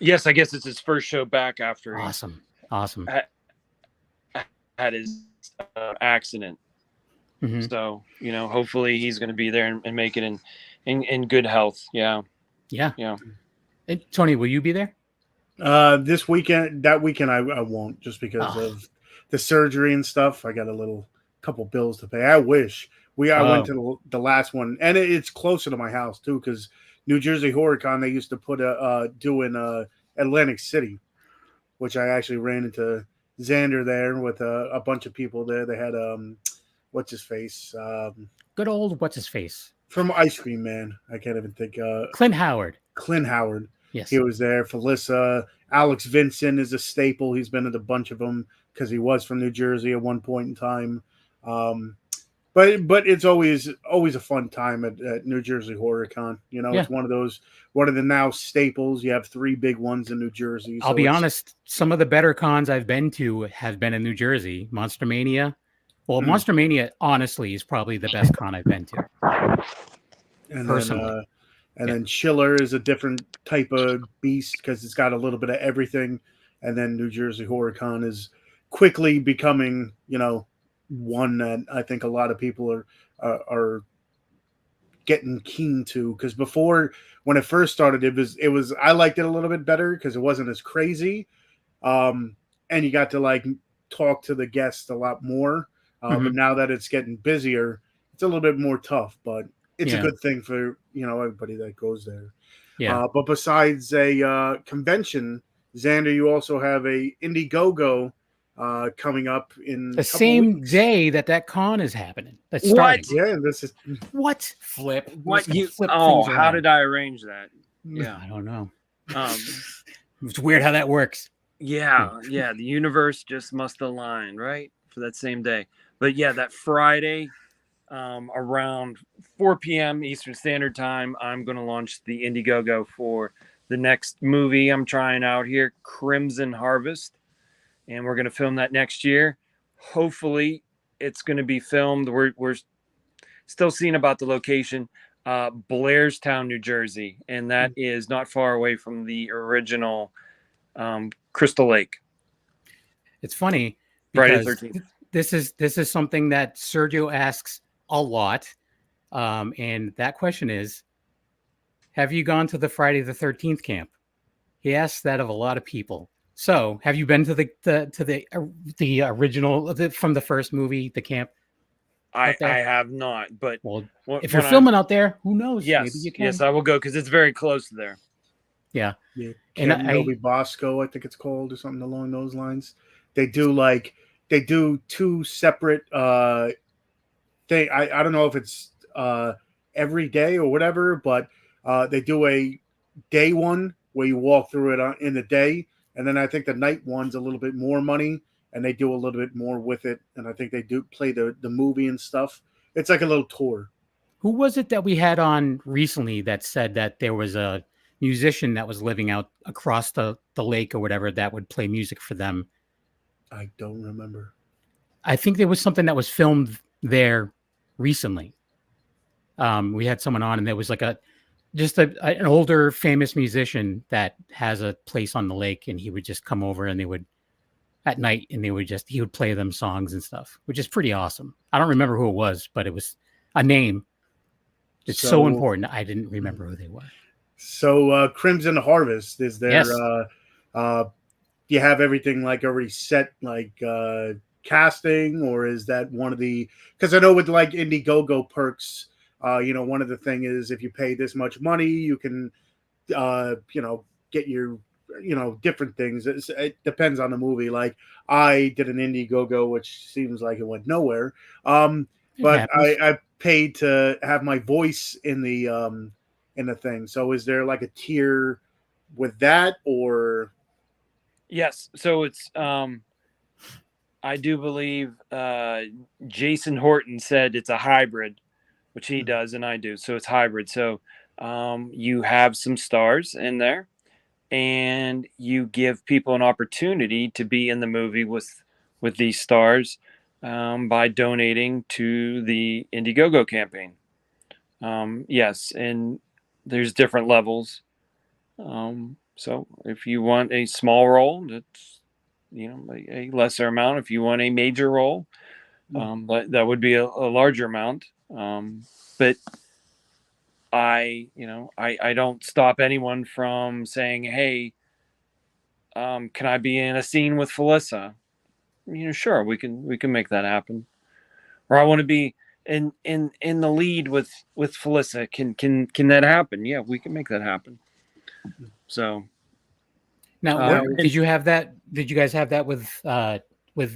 Yes, I guess it's his first show back after Awesome. Had his accident. Mm-hmm. So, you know, hopefully he's going to be there and make it in good health. Yeah. Yeah. And Tony, will you be there? This weekend, that weekend, I won't just because of the surgery and stuff. I got a couple bills to pay. I wish I went to the last one, and it's closer to my house too, because New Jersey HorrorCon, they used to put do in Atlantic City, which I actually ran into Xander there with a bunch of people there. They had what's his face, good old what's his face from Ice Cream Man. I can't even think. Clint Howard. Yes, he was there. Felissa, Alex Vincent is a staple. He's been at a bunch of them because he was from New Jersey at one point in time. But it's always a fun time at New Jersey HorrorCon. You know, It's one of the now staples. You have 3 big ones in New Jersey. I'll be honest, some of the better cons I've been to have been in New Jersey. Monster Mania. Well, Monster Mania, honestly, is probably the best con I've been to. And personally. Then Chiller is a different type of beast because it's got a little bit of everything. And then New Jersey HorrorCon is quickly becoming, you know, one that I think a lot of people are getting keen to, because before, when it first started, it was I liked it a little bit better because it wasn't as crazy, and you got to like talk to the guests a lot more. But now that it's getting busier, it's a little bit more tough. But it's a good thing for everybody that goes there. Yeah. But besides a convention, Xander, you also have a Indiegogo coming up in the same weeks. Day that con is happening. What? Yeah, this is what flip. What you? Flip how did I arrange that? Yeah, I don't know. It's weird how that works. Yeah. The universe just must align, right, for that same day. But yeah, that Friday, around 4 p.m. Eastern Standard Time, I'm going to launch the Indiegogo for the next movie I'm trying out here, Crimson Harvest. And we're going to film that next year. Hopefully, it's going to be filmed. We're still seeing about the location. Blairstown, New Jersey, and that is not far away from the original Crystal Lake. It's funny Friday because the 13th. this is something that Sergio asks a lot, and that question is, have you gone to the Friday the 13th camp? He asks that of a lot of people. So, have you been to the original from the first movie, the camp? I have not, but well, if you're filming out there, who knows? Yes, maybe you can. Yes, I will go because it's very close to there. Yeah. Camp Novi Bosco, I think it's called, or something along those lines. They do two separate thing. I don't know if it's every day or whatever, but they do a day one where you walk through it in the day, and then I think the night one's a little bit more money, and they do a little bit more with it, and I think they do play the movie and stuff. It's like a little tour. Who was it that we had on recently that said that there was a musician that was living out across the lake or whatever that would play music for them? I don't remember. I think there was something that was filmed there recently. We had someone on, and there was like an older famous musician that has a place on the lake, and he would just come over and they would at night, and he would play them songs and stuff, which is pretty awesome. I don't remember who it was, but it was a name. It's so important. I didn't remember who they were. So Crimson Harvest is there. Yes. You have everything like already set, like casting, or is that one of the? Because I know with like Indiegogo perks, one of the thing is if you pay this much money, you can, get your, different things. It depends on the movie. Like I did an Indiegogo, which seems like it went nowhere. But I paid to have my voice in the thing. So is there like a tier with that, or? Yes. So it's I do believe Jason Horton said it's a hybrid, which he does and I do. So it's hybrid. So you have some stars in there, and you give people an opportunity to be in the movie with these stars by donating to the Indiegogo campaign. Yes, and there's different levels. So if you want a small role, that's a lesser amount. If you want a major role, that would be a larger amount. But I don't stop anyone from saying, hey, can I be in a scene with Felissa? Sure, we can make that happen. Or I want to be in the lead with Felissa. Can that happen? Yeah, we can make that happen. So now, did you have that? Did you guys have that with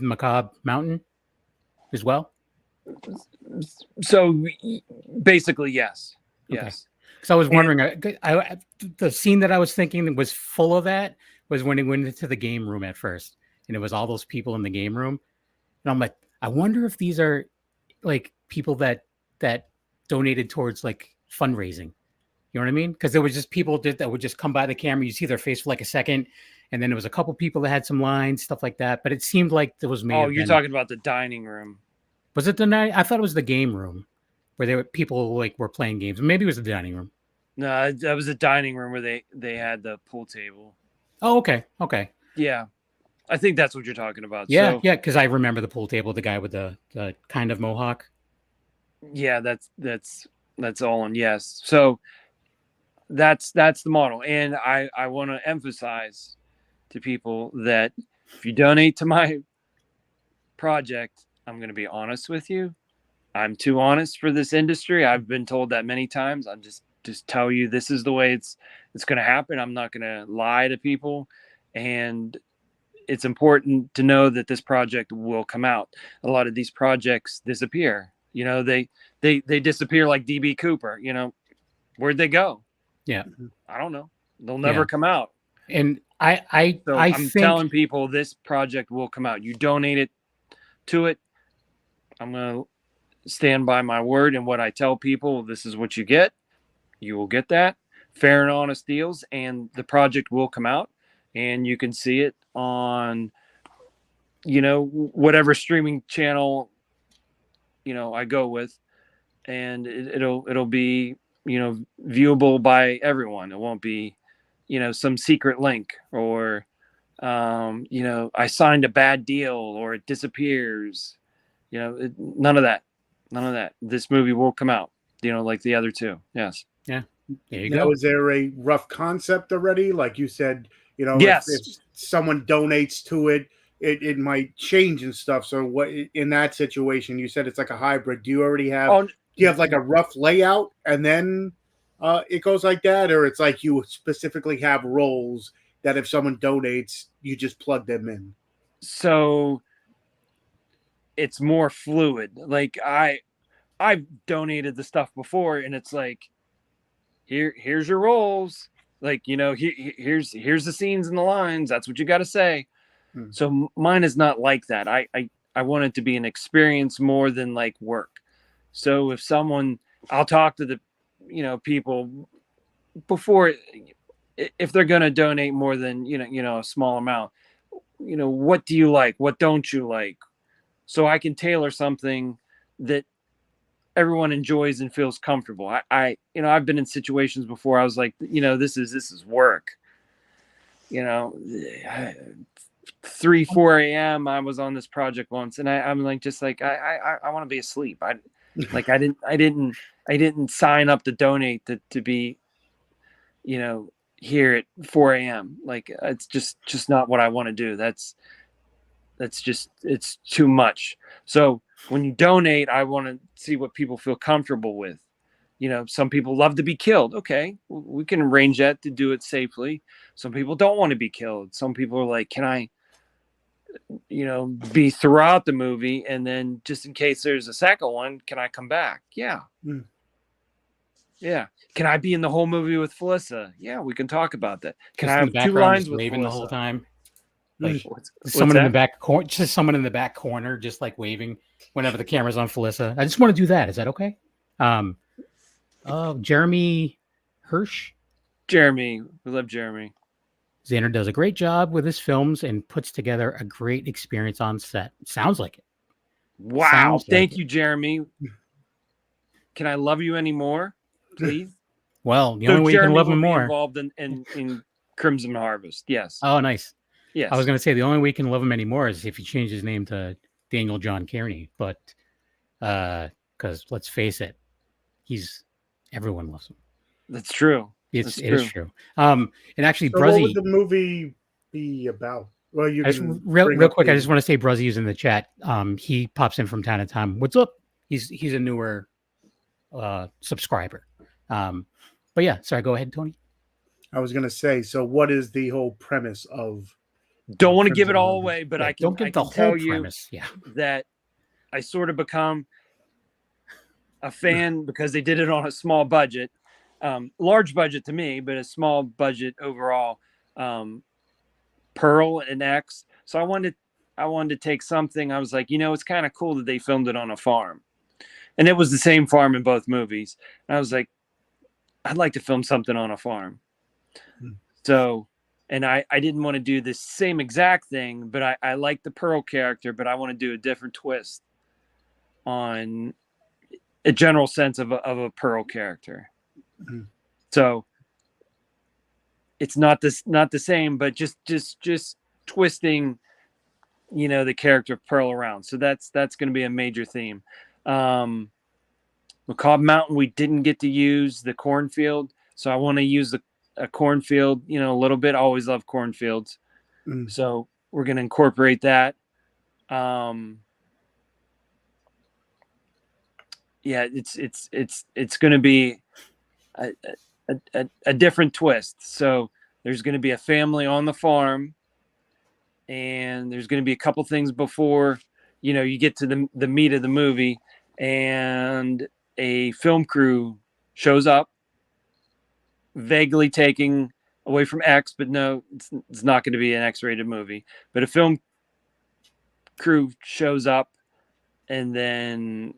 Macabre Mountain as well? So basically, yes. Okay. Yes. Because I was wondering, the scene that I was thinking was full of that was when he went into the game room at first, and it was all those people in the game room, and I'm like, I wonder if these are like people that donated towards like fundraising. You know what I mean? Because there was just people that would just come by the camera. You see their face for like a second, and then there was a couple people that had some lines, stuff like that. But it seemed like there was. You're talking about the dining room. Was it the night? I thought it was the game room where there were people were playing games. Maybe it was the dining room. No, that was the dining room where they had the pool table. Oh, okay. Okay. Yeah. I think that's what you're talking about. Yeah, so, yeah, because I remember the pool table, the guy with the kind of mohawk. Yeah, that's all on yes. So that's the model. And I want to emphasize to people that if you donate to my project, I'm going to be honest with you. I'm too honest for this industry. I've been told that many times. I'm just tell you this is the way it's going to happen. I'm not going to lie to people, and it's important to know that this project will come out. A lot of these projects disappear. They disappear like DB Cooper. Where'd they go? Yeah, I don't know. They'll never come out. And I'm telling people this project will come out. You donate it to it, I'm going to stand by my word and what I tell people. This is what you get. You will get that. Fair and honest deals, and the project will come out, and you can see it on, whatever streaming channel, I go with, and it'll be, viewable by everyone. It won't be, some secret link or, I signed a bad deal or it disappears. None of that. This movie will come out, like the other two. Yes. Yeah. There you Now, go. is there a rough concept already? Like you said, Yes. if someone donates to it, it might change and stuff. So what in that situation, you said it's like a hybrid. Do you already have, do you have like a rough layout and then it goes like that? Or it's like you specifically have roles that if someone donates, you just plug them in? So it's more fluid. Like I've donated the stuff before and it's like, here's your roles. Like, here's the scenes and the lines. That's what you got to say. So mine is not like that. I want it to be an experience more than like work. So if I'll talk to the, people before, if they're going to donate more than, a small amount, what do you like? What don't you like? So I can tailor something that everyone enjoys and feels comfortable. I've been in situations before I was like, this is work. 3, 4 a.m. I was on this project once and I'm like, just like, I want to be asleep. I didn't sign up to donate to be, here at 4 a.m. Like, it's just not what I want to do. That's just, it's too much. So when you donate, I want to see what people feel comfortable with. Some people love to be killed. Okay, we can arrange that to do it safely. Some people don't want to be killed. Some people are like, can I, be throughout the movie? And then just in case there's a second one, can I come back? Yeah. Yeah. Can I be in the whole movie with Felissa? Yeah, we can talk about that. Can I have 2 lines with waving Felissa the whole time? Like what's someone that? in the back corner, just someone in the back corner, just like waving whenever the camera's on Felissa. I just want to do that. Is that okay? Jeremy Hirsch. Jeremy, we love Jeremy. Xander does a great job with his films and puts together a great experience on set. Sounds like it. Wow. Thank you, Jeremy. Can I love you anymore, please? Well, the only way you can love him more. Involved in Crimson Harvest. Yes. Oh, nice. Yes. I was going to say the only way you can love him anymore is if he changed his name to Daniel John Kearney. But because let's face it, everyone loves him. That's true. It is true. And actually, so Bruzzy, what would the movie be about? Well, real quick, I just want to say Bruzzy is in the chat. He pops in from time to time. What's up? He's a newer subscriber. But yeah, sorry, go ahead, Tony. I was going to say, so what is the whole premise of? Don't want to give it all away, but I can tell you that I sort of become a fan because they did it on a small budget, large budget to me, but a small budget overall. Pearl and X. So I wanted to take something. I was like, it's kind of cool that they filmed it on a farm, and it was the same farm in both movies. And I was like, I'd like to film something on a farm. So, and I didn't want to do the same exact thing, but I like the Pearl character, but I want to do a different twist on a general sense of a Pearl character. So it's not the same, but just twisting, the character of Pearl around. So that's going to be a major theme. Macabre Mountain, we didn't get to use the cornfield, so I want to use a cornfield, a little bit. I always love cornfields, so we're going to incorporate that. It's going to be a different twist. So there's going to be a family on the farm, and there's going to be a couple things before you get to the meat of the movie, and a film crew shows up, vaguely taking away from X, but no, it's not going to be an X-rated movie. But a film crew shows up, and then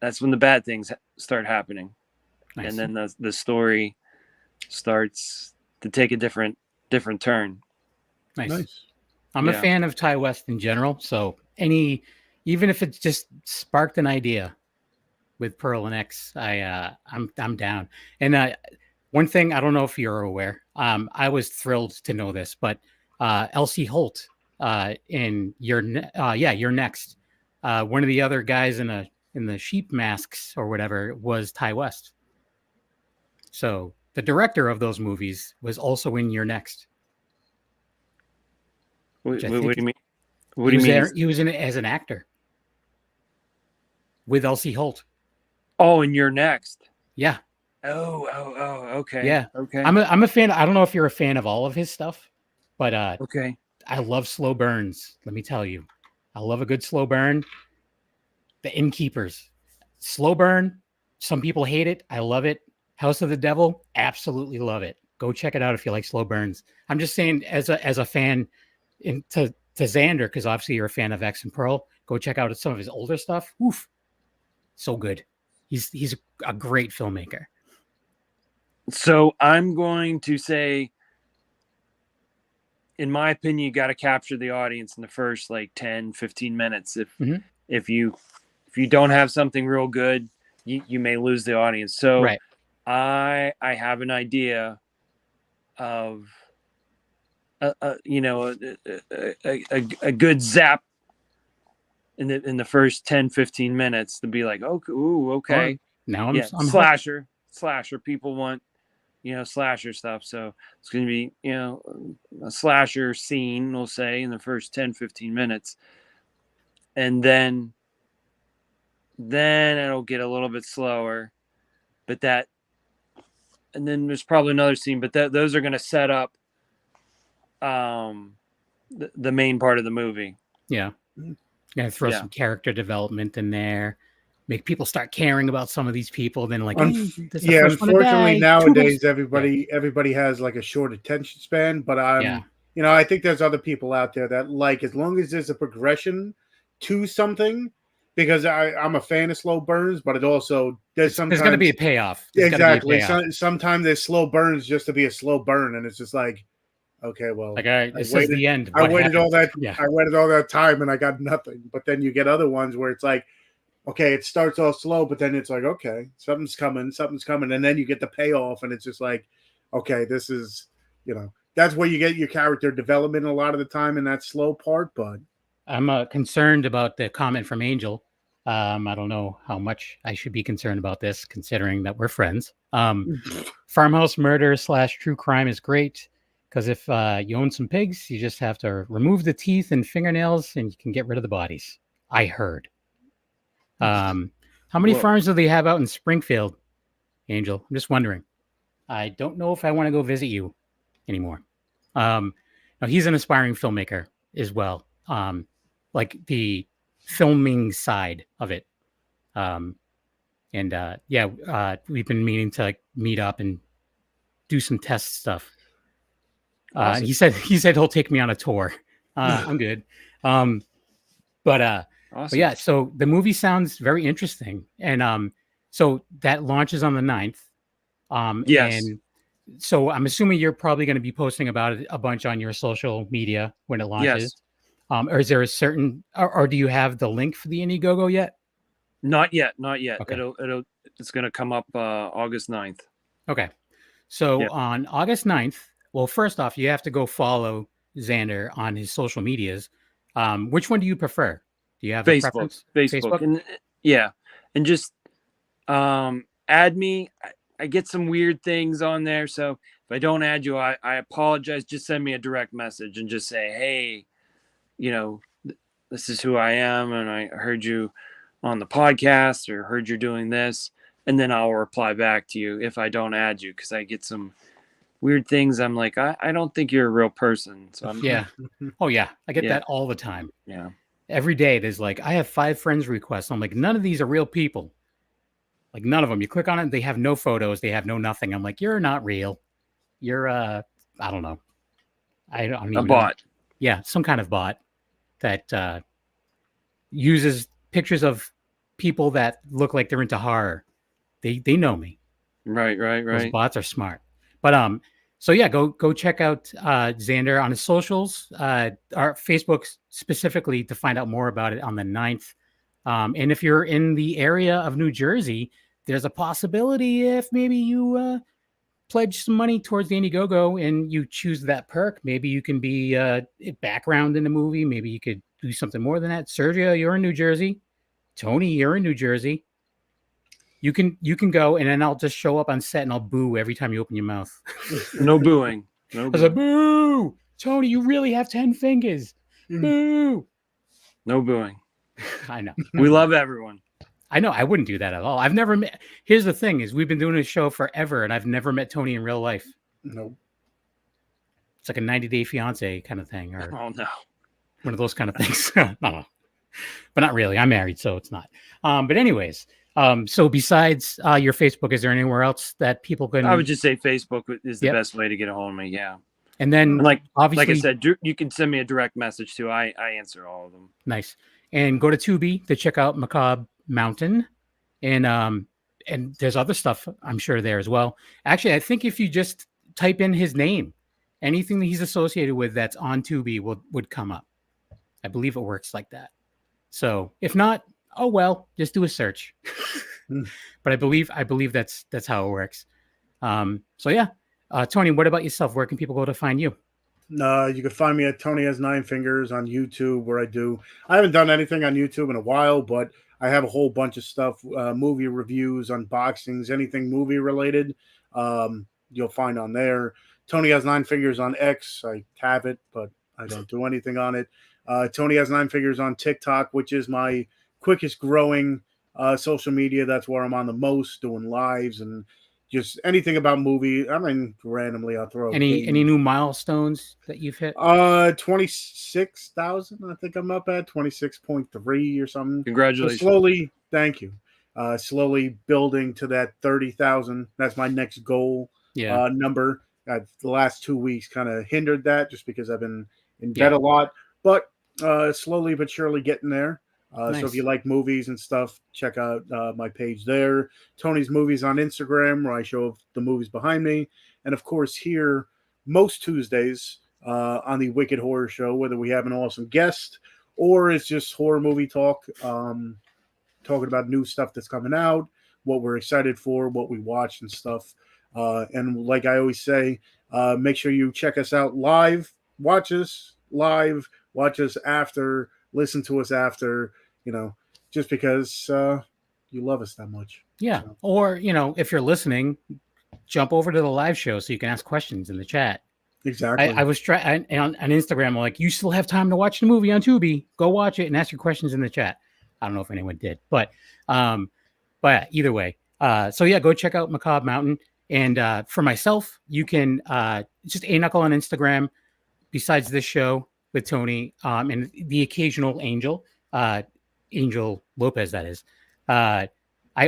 that's when the bad things start happening. Nice. And then the story starts to take a different turn. Nice. I'm a fan of Ty West in general, so even if it's just sparked an idea, with Pearl and X, I'm down. And one thing, I don't know if you're aware, I was thrilled to know this, but Elsie Holt in You're Next. One of the other guys in the sheep masks or whatever was Ty West. So the director of those movies was also in You're Next. What do you mean? What He do you mean? was he was in it as an actor with Elsie Holt. Oh, and You're Next. Yeah. Oh, okay. Yeah. Okay. I'm a fan. I don't know if you're a fan of all of his stuff, but okay. I love slow burns. Let me tell you, I love a good slow burn. The Innkeepers, slow burn. Some people hate it. I love it. House of the Devil, absolutely love it. Go check it out if you like slow burns. I'm just saying, as a fan, to Xander, because obviously you're a fan of X and Pearl. Go check out some of his older stuff. Oof, so good. He's a great filmmaker. So I'm going to say, in my opinion, you got to capture the audience in the first like 10, 15 minutes. If you don't have something real good, you may lose the audience. So right. I have an idea of a good zap in the first 10, 15 minutes to be like, oh, ooh, okay. Now I'm slasher. People want, slasher stuff. So it's going to be, a slasher scene, we'll say, in the first 10, 15 minutes. And then it'll get a little bit slower. And then there's probably another scene, but those are going to set up the main part of the movie. Yeah. Yeah, throw some character development in there. Make people start caring about some of these people. Then unfortunately nowadays everybody has like a short attention span. But I think there's other people out there that like, as long as there's a progression to something, because I'm a fan of slow burns, but it also there's going to be a payoff. Exactly. Sometimes there's slow burns just to be a slow burn, and it's just like, okay, well, this is the end. I waited all that time and I got nothing. But then you get other ones where it's like, okay, it starts off slow, but then it's like, okay, something's coming, and then you get the payoff, and it's just like, okay, this is, that's where you get your character development a lot of the time in that slow part. But I'm concerned about the comment from Angel. I don't know how much I should be concerned about this, considering that we're friends. Farmhouse murder / true crime is great. Because if you own some pigs, you just have to remove the teeth and fingernails and you can get rid of the bodies. I heard. How many farms do they have out in Springfield, Angel? I'm just wondering. I don't know if I want to go visit you anymore. Now he's an aspiring filmmaker as well. Like the filming side of it. We've been meaning to meet up and do some test stuff. Awesome. He said he'll take me on a tour. I'm good. Awesome. But yeah, so the movie sounds very interesting. And so that launches on the 9th. Yes. And so I'm assuming you're probably going to be posting about it a bunch on your social media when it launches. Yes. Or is there a certain, or do you have the link for the Indiegogo yet? Not yet. Okay. It's going to come up August 9th. Okay. So on August 9th, well, first off, you have to go follow Xander on his social medias. Which one do you prefer? Do you have a preference? Facebook. And, and just add me. I get some weird things on there. So if I don't add you, I apologize. Just send me a direct message and just say, hey, this is who I am. And I heard you on the podcast or heard you're doing this. And then I'll reply back to you if I don't add you, because I get some weird things. I'm like, I don't think you're a real person. So I'm Oh yeah. I get that all the time. Yeah. Every day there's like, I have 5 friends requests. I'm like, none of these are real people. Like none of them. You click on it, they have no photos, they have no nothing. I'm like, you're not real. You're I don't know. I don't a bot. Yeah, some kind of bot that uses pictures of people that look like they're into horror. They know me. Right. Those bots are smart. But so yeah, go check out Xander on his socials, our Facebook specifically, to find out more about it on the 9th. And if you're in the area of New Jersey, there's a possibility if maybe you pledge some money towards the Indiegogo and you choose that perk, maybe you can be background in the movie. Maybe you could do something more than that. Sergio, you're in New Jersey. Tony, you're in New Jersey. You can go, and then I'll just show up on set and I'll boo every time you open your mouth. No booing. No I was like, boo! Tony, you really have 10 fingers. Boo! No booing. I know. We love everyone. I know. I wouldn't do that at all. I've never met. Here's the thing: is we've been doing this show forever, and I've never met Tony in real life. No. It's like a 90-day fiance kind of thing, or Oh no, one of those kind of things. No, but not really. I'm married, so it's not. But anyways, so besides your Facebook, is there anywhere else that people can? I would just say Facebook is the Yep. best way to get a hold of me. Yeah, And then, and like obviously, I said, you can send me a direct message too. I answer all of them. nice. And go to Tubi to check out Macabre Mountain, and there's other stuff I'm sure there as well. Actually, I think if you just type in his name, anything that he's associated with that's on Tubi would come up. I believe it works like that. So if not, oh well, just do a search. But I believe that's how it works. So yeah, Tony, what about yourself? Where can people go to find you? You can find me at Tony Has Nine Fingers on YouTube, where I haven't done anything on YouTube in a while, but I have a whole bunch of stuff, movie reviews, unboxings, anything movie related. You'll find on there. Tony Has Nine Fingers on X. I have it, but I don't do anything on it. Tony Has Nine Fingers on TikTok, which is my quickest growing social media. That's where I'm on the most, doing lives and just anything about movie. I mean, randomly I'll throw any new milestones that you've hit? 26,000. I think I'm up at 26.3 or something. Congratulations. So slowly, thank you. Slowly building to that 30,000. That's my next goal. Yeah. Number. The last 2 weeks kind of hindered that just because I've been in bed a lot, but slowly but surely getting there. Nice. So if you like movies and stuff, check out my page there. Tony's Movies on Instagram, where I show the movies behind me. And of course, here most Tuesdays on the Wicked Horror Show, whether we have an awesome guest or it's just horror movie talk, talking about new stuff that's coming out, what we're excited for, what we watched and stuff. And like I always say, make sure you check us out live, watch us live, watch us after, listen to us after, just because you love us that much. Yeah. So. Or, if you're listening, jump over to the live show so you can ask questions in the chat. Exactly. I was trying on Instagram, I'm like, you still have time to watch the movie on Tubi. Go watch it and ask your questions in the chat. I don't know if anyone did, but either way. So yeah, go check out Macabre Mountain. And for myself, you can just A Knuckle on Instagram. Besides this show with Tony and the occasional Angel Lopez, that is. I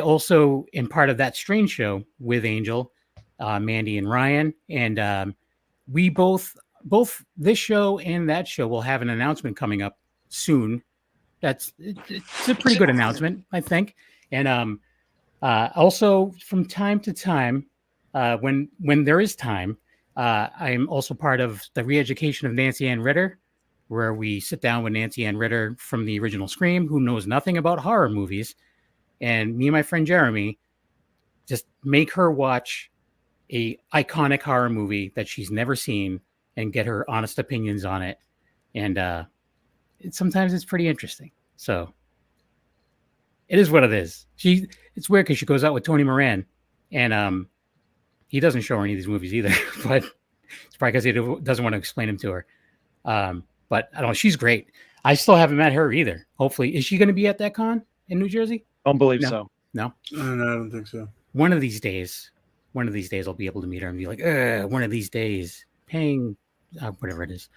also am part of That Strange Show with Angel, Mandy, and Ryan. And we both this show and that show will have an announcement coming up soon. It's a pretty good announcement, I think. And also from time to time, when there is time, I'm also part of the re-education of Nancy Ann Ritter, where we sit down with Nancy Ann Ritter from the original Scream, who knows nothing about horror movies. And me and my friend Jeremy just make her watch a iconic horror movie that she's never seen and get her honest opinions on it. And sometimes it's pretty interesting. So it is what it is. It's weird because she goes out with Tony Moran, and he doesn't show her any of these movies either, but it's probably because he doesn't want to explain them to her. But I don't know. She's great. I still haven't met her either. Hopefully. Is she going to be at that con in New Jersey? Don't believe No. so. No? No, I don't think so. One of these days I'll be able to meet her and be like, one of these days, paying whatever it is.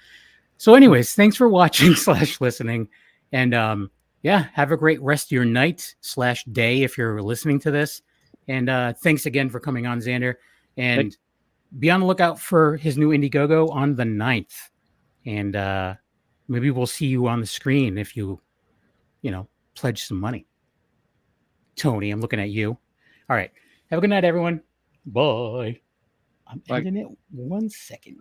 So anyways, thanks for watching / listening. And have a great rest of your night / day if you're listening to this. And thanks again for coming on, Xander. And be on the lookout for his new Indiegogo on the 9th. And maybe we'll see you on the screen if you pledge some money. Tony, I'm looking at you. All right. Have a good night, everyone. Bye. I'm ending it 1 second.